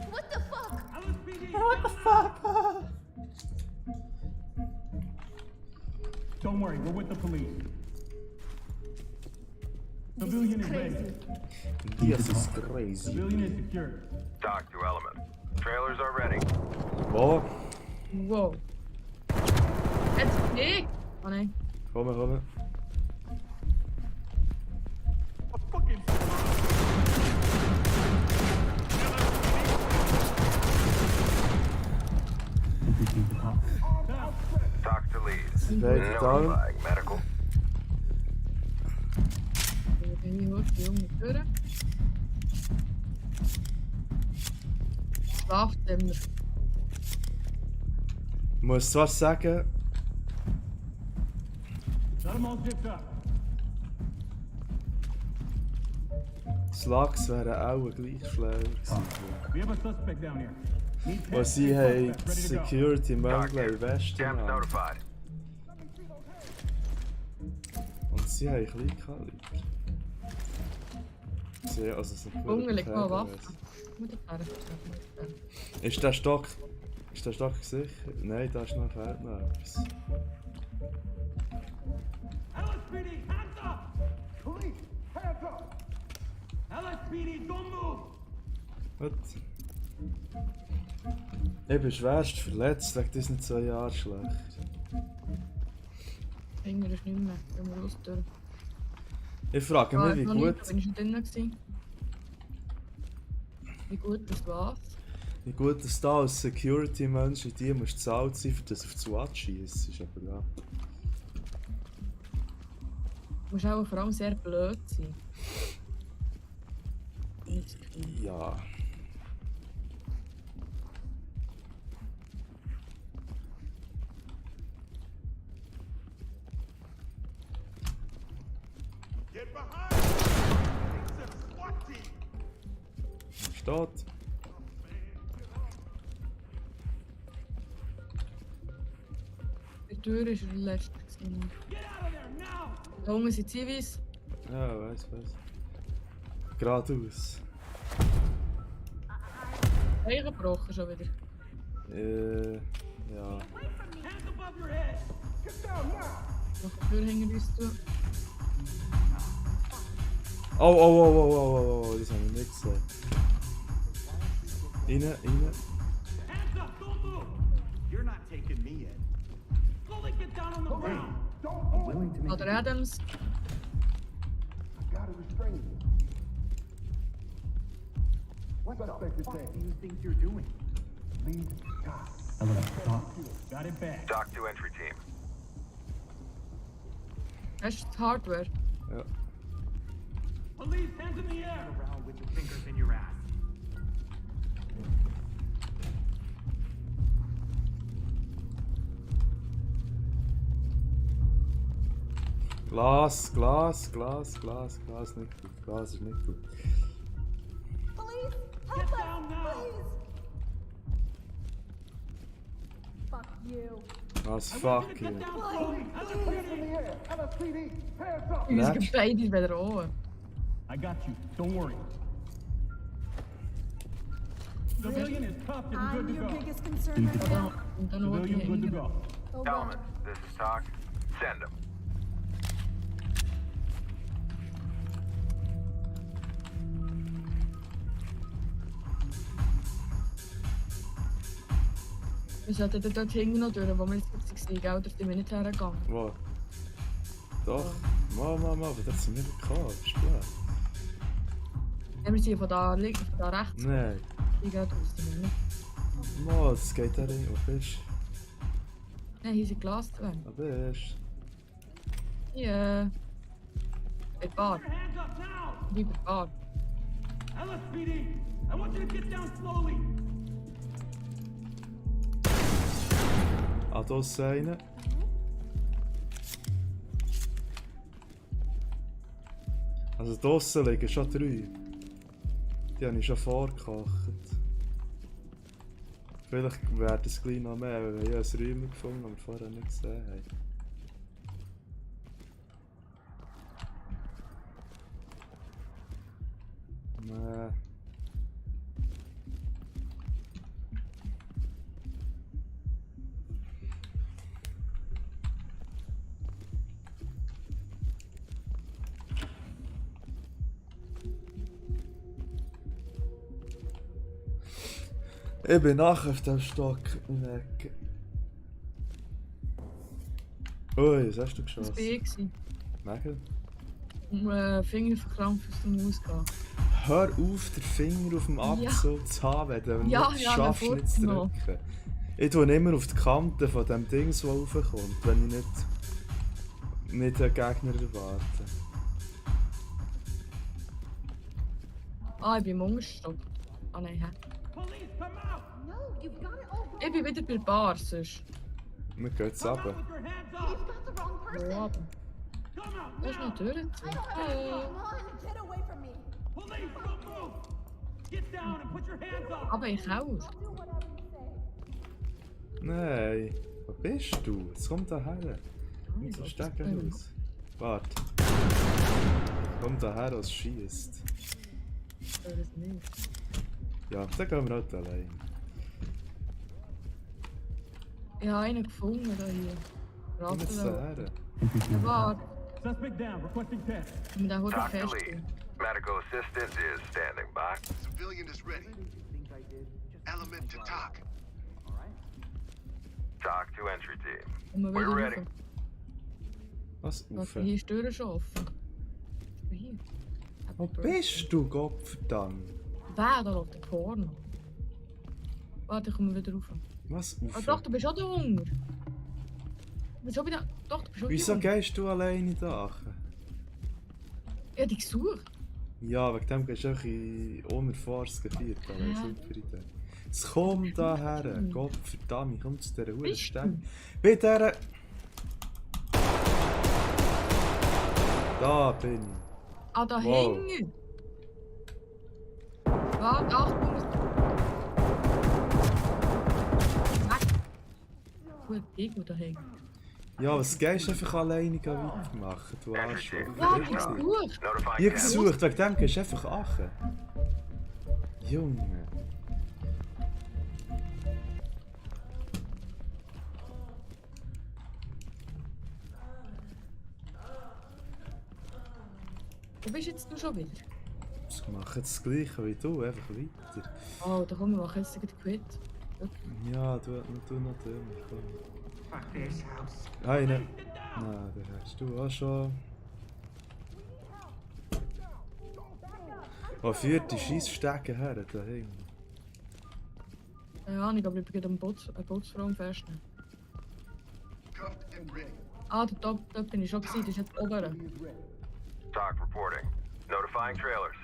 What the fuck? LSPD, What the fuck? Don't worry, we're with the police. Civilian is ready. This is crazy. Civilian is secured. Dock to Element. Trailers are ready. Wo? Wow. Jetzt ich! Oh nein. Komm. A fucking Dock to lead. Beide da. Notifying medical. Ich bin hier die junge Tür. Schlafzimmer. Ich muss zwar sagen, Got them all zipped up. das Lachs wäre auch gleich schlau gewesen. We have a suspect down here. Need Weil 10 sie haben suspects ready to go. Security-Mögel im Westen Cam's haben. notified. Und sie haben klein Kaliber. Sie, also so Hunger liegt mal Waffe. Waffe. Muss ich fahren? Ist der Stock sicher? Nein, da ist noch, fehlt noch etwas. LSPD, hands up! Police, hands up! LSPD, don't move! Gut. Ich bin schwerst verletzt, wegen diesen 2 Jahren schlecht. Finger ist nicht mehr. Gehen wir raus durch. Ich frage mich, wie gut, Bin ich schon drinnen gewesen? Wie gut ist was? dass da als Security-Mensch in dir musst zahlt sein, für das auf die SWAT schießt. Ist aber ja. Du musst auch vor allem sehr blöd sein. Ja. Get behind! It's a SWAT team! Steht. Die Tür ist der letzte gewesen. Get out of there now! Da unten sind Zivis. Ja, weiss. Geradeaus. Eingebrochen schon wieder. Ja. Hands above your head! Get down now! Noch die Tür hinter uns zu. Oh, das habe ich nicht gesehen. Rein. Hands up, don't move! You're not taking me in. Slowly get down on the ground! Don't move! Willing to Vater Adams. Gotta restrain you. What the fuck do you think you're doing? Lead God. Got it back. Dock to entry team. Das ist die Hardware. Ja. Police, hands in the air! Around with your fingers in your ass. Glas, nicht gut. Glas ist nicht gut. Police, Get help down us, now! please! Fuck you. Was I fuck want you to you. get down slowly! LSPD! Uns Next. gibt beide wieder an. I got you. Don't worry. Civilian is cuffed and good I'm to your go. biggest concern right now. Und dann noch die Civilian good to Hände. go. Oh god. Element, this is Doc. Send him. Wir sollten dort hinten noch durch, wo wir jetzt waren, gell? Dort sind wir nicht hergegangen. Wo? Doch. Mama, aber das sind wir nicht gekommen. Das ist blöd. Ja, wir sind von da links, von da rechts. Nein. Die geht raus, die wir nicht. Mo, das geht da rein. Wo bist du? Nein, hier sind Glas drin. Wo bist Hier. Bei der Bar. Put your hands up now! Wie bei der Bar. LSPD, I want you to get down slowly. du? Ah, da ist einer. Also draussen liegen schon 3. Die habe ich schon vorgekocht. Vielleicht wäre das gleich noch mehr, weil wir ja ein Räumchen gefunden haben, das wir vorher nicht gesehen haben. Nee. Ich bin nachher auf dem Stock weg. Ui, was hast du Das geschossen? war ich. Megan? Finger verkrampft aus dem Ausgehen. Hör auf, den Finger auf dem Abzug zu haben, wenn du Ja, nicht ja, schaffst, dann nicht zu noch. drücken. Ich tue immer auf die Kante von dem Ding, das raufkommt, wenn ich nicht einen Gegner erwarte. Ah, ich bin im Unterstock. Ah nein, hä? Police, come out! No, you've got it all wrong. Ich bin wieder bei der Bar, sonst. Wir gehen jetzt Come runter. out with your hands You've up! got the wrong Wo person. aber? Come out Das ist now! noch Tür zu. I don't have Hey. Come on, get away from me. Police, don't move! Get down and put your hands up! Aber ich auch. Do whatever you say. Nein, wo bist du? Jetzt kommt da her. Jetzt was stecken ist das raus. Warte. Kommt da her, was schießt. Ich höre es nicht. Ja, dann gehen wir halt allein. Ich habe einen gefunden da hier. Komm jetzt Ratten da da. her. Ja, warte. Suspect down, requesting test. Ich muss den Hut Talk to fest. lead. Medical assistant is standing by. Civilian is ready. Element to talk. Talk to entry team. Und wir We're wieder ready. rauf. Was? Warte, Ufe. hier ist die Tür schon offen. Hier. Wo bist du, Gottverdammt? Wer, da läuft der Porno. Warte, ich komme wieder rauf. Was? Ah, Ufe? doch, du bist auch da unten. Du bist schon wieder... Doch, du bist auch Wieso da unten. gehst du alleine da? Ich hab dich gesucht. Ja, wegen dem gehst du einfach in unerfahrtes Gebiet. Aber Ja. super Idee. Jetzt komm da her. Gottverdammt, komm zu dieser Uhr Bist Stein. du? Bei dieser... Da bin ich. Ah, da Wow. hängen. Warte, Achtung. Weg. Gut, ich da hängen. Ja, was gehst du einfach alleine weitermachen, du Arschloch? Ja, ich Wirklich. gesucht. Notifying Ich hab cab. gesucht, wegen dem gehst du einfach achen. Junge. Wo bist jetzt du schon wieder? Ich mache jetzt das gleiche wie du, einfach weiter. Oh, da komm, wir machen jetzt gleich Quit. Ja, du noch dümmer, komm. Fuck this house. Eine. Nein, den hast du auch schon. Wo führt die Scheissstecke her, da hinten? Keine Ahnung, aber ich bin gerade am Bootsfrauen festnehmen. Cuffed and ready. Ah, dort bin ich schon gewesen, das ist jetzt oben. Talk reporting. Notifying trailers.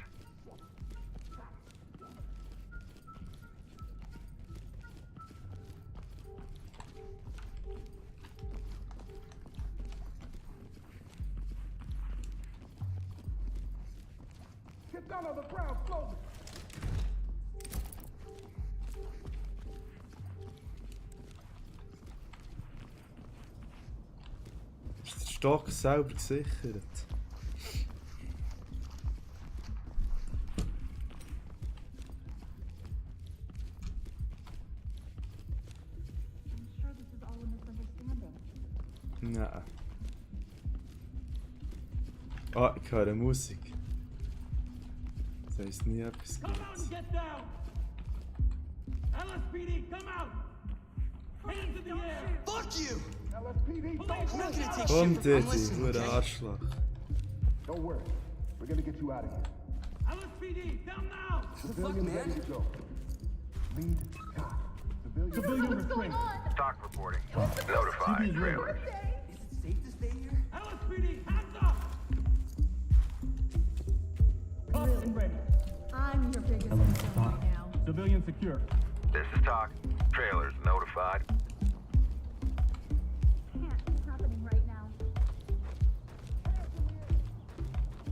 Get down on the ground, slowly. Ist der Stock selber gesichert? I'm sure this is all a misunderstanding. Nein. Ah, ich höre Musik. Das heisst nie etwas Come out and Gutes. get down! LSPD, come out! Hands in the air! Fuck you! LSPD, I'm not gonna take shit Komm, from Diddy, unless du okay? Arschloch. Don't worry. We're gonna get you out of here. LSPD, down now! What the fuck, man? go. Lead cop. Civilian restraint. Talk reporting. Notifying trailers. Is it safe to stay here? LSPD, hands up! Cuffed and ready. I'm your biggest concern right now. Civilian secure. This is Talk. Trailers notified. Can't. It's happening right now.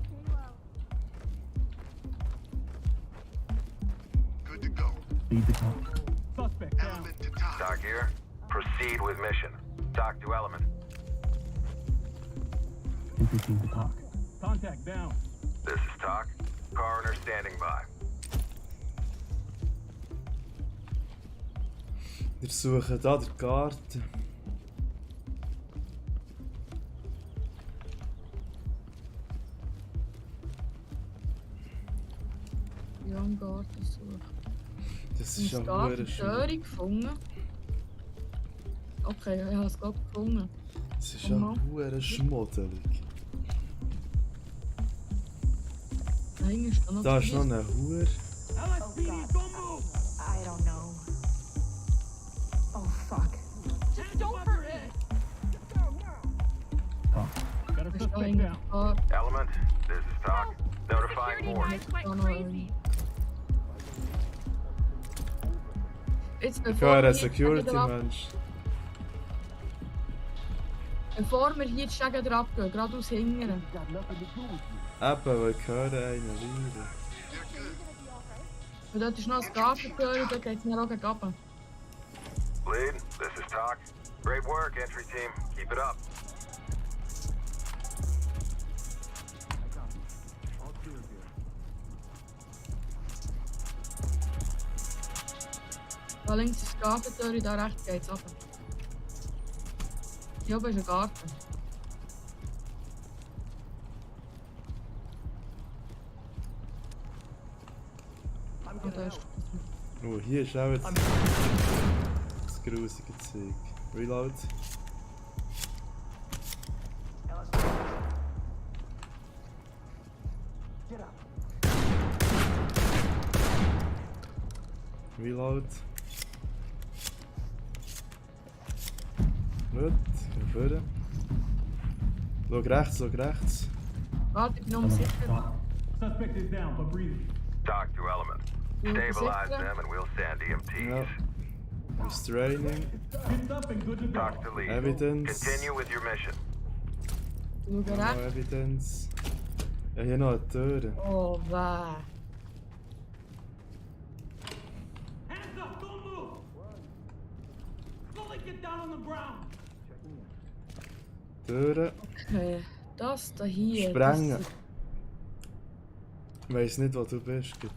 Stay low. Good to go. Suspect. down. Element to TOC. TOC here. Proceed with mission. TOC to Element. Contact down. This is TOC. Coroner standing by. Wir suchen da die Karte. Ja, im Garten suchen. Das Ich ist ja habe hure die schön. Türe gefunden. Okay, ich habe es gerade gefunden. Das ist ja hure schmuddelig. Da hinten ist noch Da ist noch eine Hure. LSPD, don't move. I don't know. Oh, fuck. Just don't hurt it. Got a Da suspect hinten down. da. Element, this is TOC. Notifying Security board. guys went Oh, no. crazy. Jetzt Ich bevor höre wir einen hier Security-Mensch. Bevor wir hier die Stege drauf gehen, geradeaus hingern. Eben, weil ich höre einen Weiden. Und dort ist noch ein Gartentür und dort geht es mir auch gegen runter. Lead, this is TOC. Great work, entry team. Keep it up. Da links ist die Gartentür und da rechts geht es runter. Hier oben ist ein Garten. Und da ist Oh, hier ist auch jetzt das grusige Zeug. Reload. Reload. Gut, geh vorne. Schau rechts, schau rechts. Warte, ich bin noch sicher. Suspect is down, but breathing. TOC to Element. Stabilize them and we'll send EMTs. Ja. Restraining. Picked up and good to go. TOC to lead. Evidence. Continue with your mission. Schau No rechts. evidence. Ja, hier noch eine Tür. Oh, weh. Hands up, don't move. Slowly get down on the ground. Türen. Okay, das da hier. Sprengen. Das, Ich weiss nicht, wo du bist. Gut.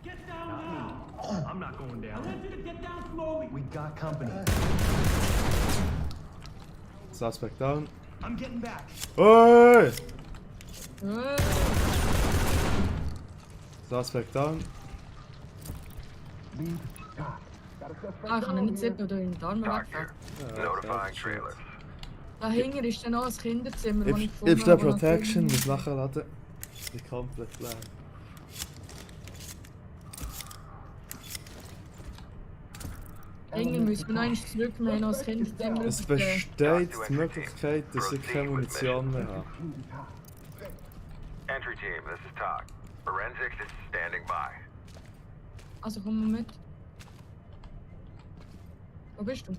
Get down now. I'm not going I down. want you to get down slowly. We got company. Suspect down. I'm getting back. Oi! äh, Suspect down. ich kann ihn nicht sehen, weil du in den Arm TOC wegfährst. here. Notifying trailers. Dahinter ist dann noch ein Kinderzimmer, das ich Ich gefunden da habe, wo noch Protection, Kinder- muss nachladen. Die komplett leer. Dahinter müssen wir noch einmal zurück, wir haben noch ein Kinderzimmer. Es übergeben. besteht die Möglichkeit, dass ich keine Munition mehr habe. Entry team, this is TOC. Forensics is standing by. Also komm mal mit. Wo bist du?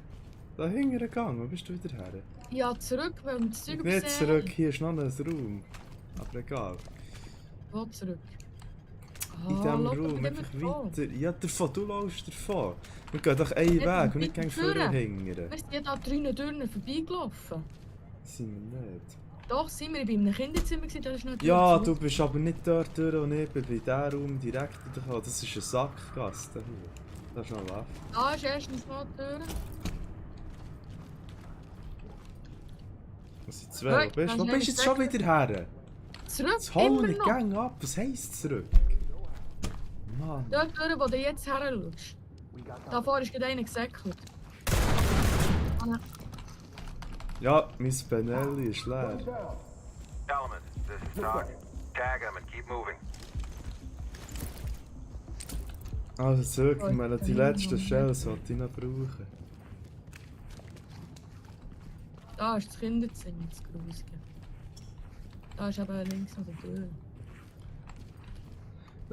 Da hinten Gang, wo bist du wieder her? Ja, zurück, weil wir das Zeug Nicht übersehen zurück, hier ist noch ein Raum. Aber egal. Wo zurück? In diesem schau, Raum, ich bin einfach immer da. weiter. Ja, davon, du läufst davon. Wir gehen doch einen Ja, Weg und nicht weiter gegen vorne vorne. hingern. Wir sind ja da drinnen Türen vorbeigelaufen. Sind wir nicht. Doch, sind wir bei einem Kinderzimmer gewesen, da ist noch eine Tür Ja, zu. du bist aber nicht dort durch und ich bin bei diesem Raum direkt gekommen. Das ist ein Sackgasse hier. Das ist noch Waffe. Da ist erstens noch eine Tür. Das sind zwei. Nein, Wo bist kannst du? Wo du bist du nicht jetzt schon sagen. wieder her? Zurück, Jetzt hol immer mich noch. gang ab. Was heisst zurück? Mann. Dort Tür, wo du jetzt her schaust. Davor ist gerade einer gesäckelt. Ah, nein. Ja, mein Benelli ist leer. Element, this is TOC. Tag them and keep moving. Also zurück, ich meine, die letzten Shells sollte ich noch brauchen. Da ist das Kinderzimmer, das Grusige. Da ist eben links noch die Tür.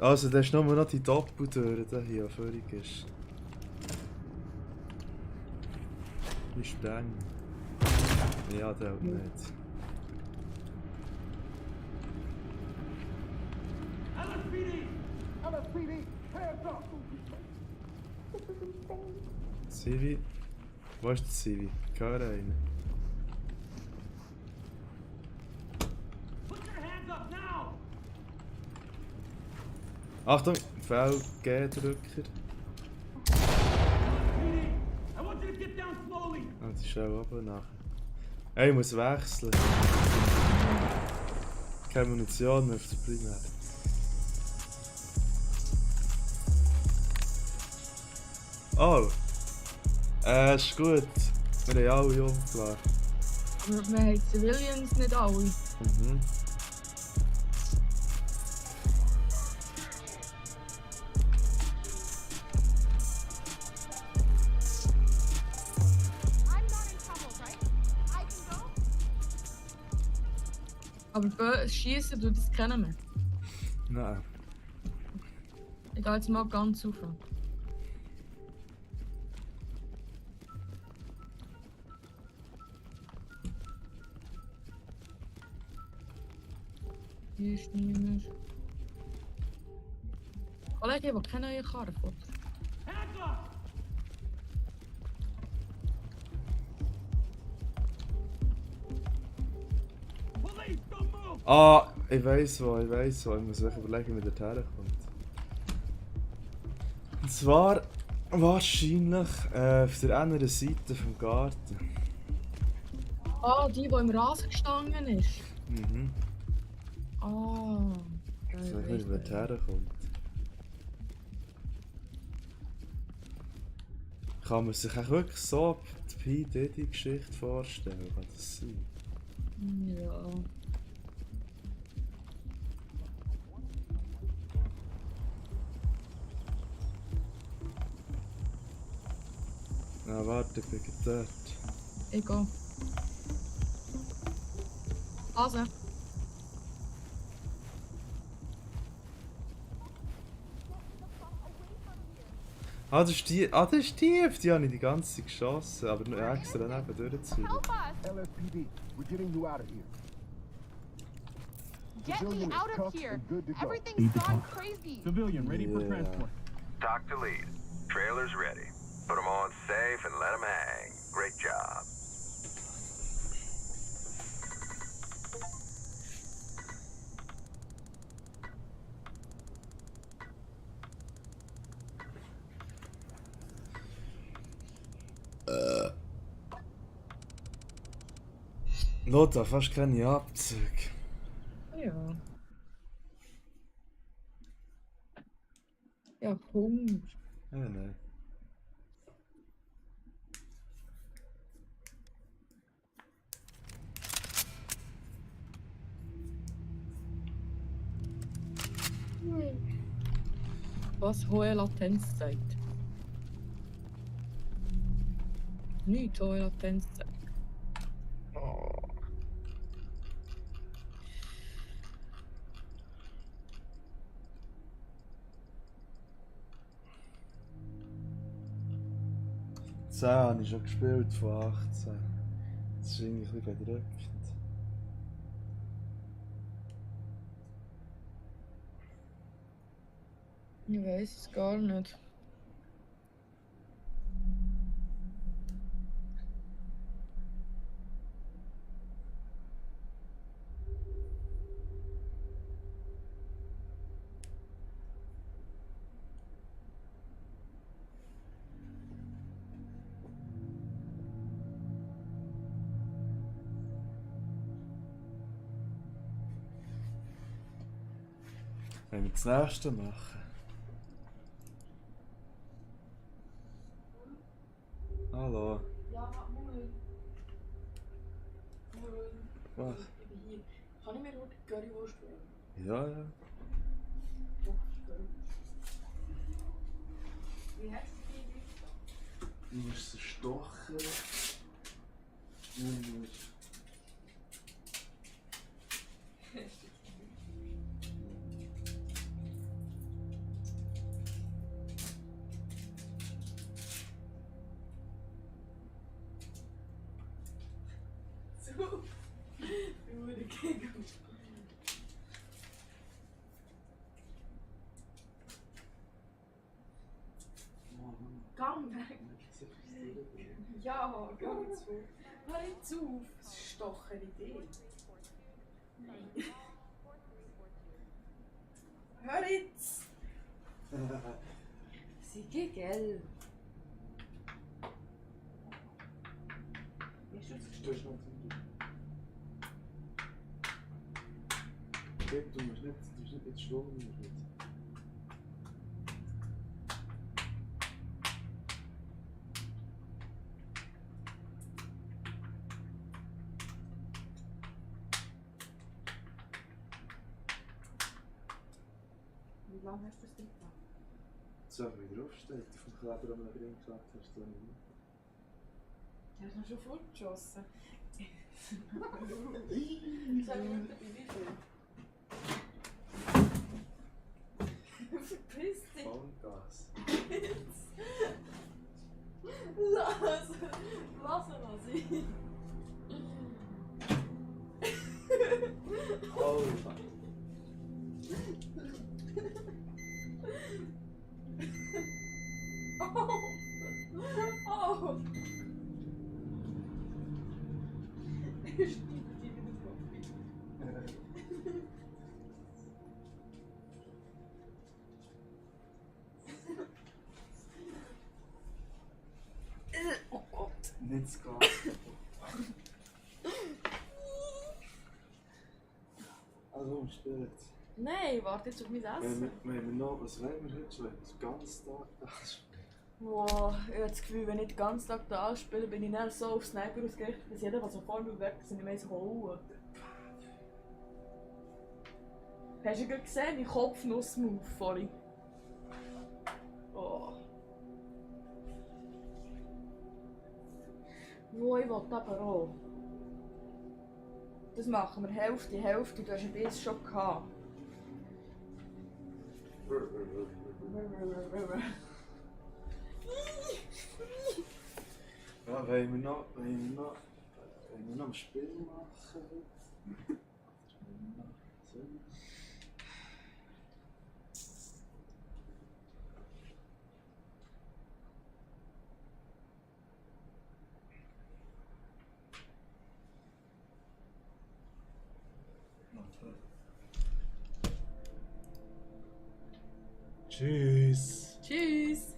Also, da ist nur noch die Doppeltür, die hier auf Führung ist. Die sprengen. Ja, der auch nicht. LSPD, LSPD, hands up! Civi. Wo ist der Civi? Ich höre einen. Put your hands up now! Achtung! VG-Drücker. PD, I want you to get down slowly! Ah, das ist auch oben nachher. Ey, ich muss wechseln. Keine Munition mehr auf der Primär. Oh! Ist gut. Wir haben alle umgebracht. Aber wir haben Civilians nicht alle. Mhm. I'm not in trouble, right? I can go? Aber schießen tut das kennen wir. Nein. Ich gehe jetzt mal ganz rauf. Hier ist niemand. Kollege, ich habe keine neue Karre vor. Hands up! Police, don't move! Ah, ich weiss wo. Ich muss wirklich überlegen, wie der herkommt. Und zwar wahrscheinlich auf der anderen Seite vom Garten. Ah, die im Rasen gestanden ist. Mhm. Ah. Ich weiß nicht, wie der herkommt. Kann man sich auch wirklich so die P. Diddy-Geschichte vorstellen? Kann das sein? Ja. Ah, warte, ich bin gerade dort. Ich gehe. Also. Das ist die, auf die habe ich die ganze Zeit geschossen, aber nur extra neben durchziehen. Help us! LSPD, we're getting you out of here. Get me Civilian is out of cuffed here! and good to go. Everything's gone crazy! Civilian ready for Yeah. transport. Talk to lead. Trailer's ready. Put them on safe and let them hang. Great job. Lothar, fast keine Abzüge. Ja. Ja, Hunger. Ja, nein. Was hohe Latenzzeit? Nicht hohe Latenzzeit. Oh. Zehn habe ich schon gespielt von 18. Das ist irgendwie ein bisschen bedrückend. Ich weiß es gar nicht. Wenn wir das nächste machen. Hallo. Ja, Moment. Was? Ich bin hier. Kann ich mir nur die Currywurst holen? Ja, ja. Wie hast du die? Du musst sie stochern. Du musst... So. Nur die Kegel. Gang weg! Ja, geh jetzt vor. Hör jetzt auf! Das ist doch eine Idee. Hör jetzt! Sie geht gelb. Weißt du, das ist Du hast noch Zeit. Du musst nicht jetzt schlagen. Wie lange hast du das drin gemacht? So, wie draufsteht, auf dem Kleber am Ring geklebt hast du nicht. Du hast noch schon fortgeschossen. Sag mir nicht, wie viel? Verpiss dich! Vollgas. Lass ihn mal sein! Oh, Oh! Oh Gott! nicht zu gehen. Also, spät. Nein, warte jetzt auf mein Essen. Wenn wir noch, was wollen wir heute schon? Den ganzen Tag da spielen. Wow, ich habe das Gefühl, wenn ich den ganzen Tag da spiele, bin ich dann so auf Sniper ausgerichtet, dass jeder, der so vor mir weg ist, nicht mehr so holen. Hast du gerade gesehen, mein Kopfnuss-Move vorhin? Oh. Wo ich will aber auch. Das machen wir Hälfte, Hälfte, du hast ein bisschen schon gehabt. Ja, wollen wir noch ein Spiel machen? So. Tschüss. Tschüss!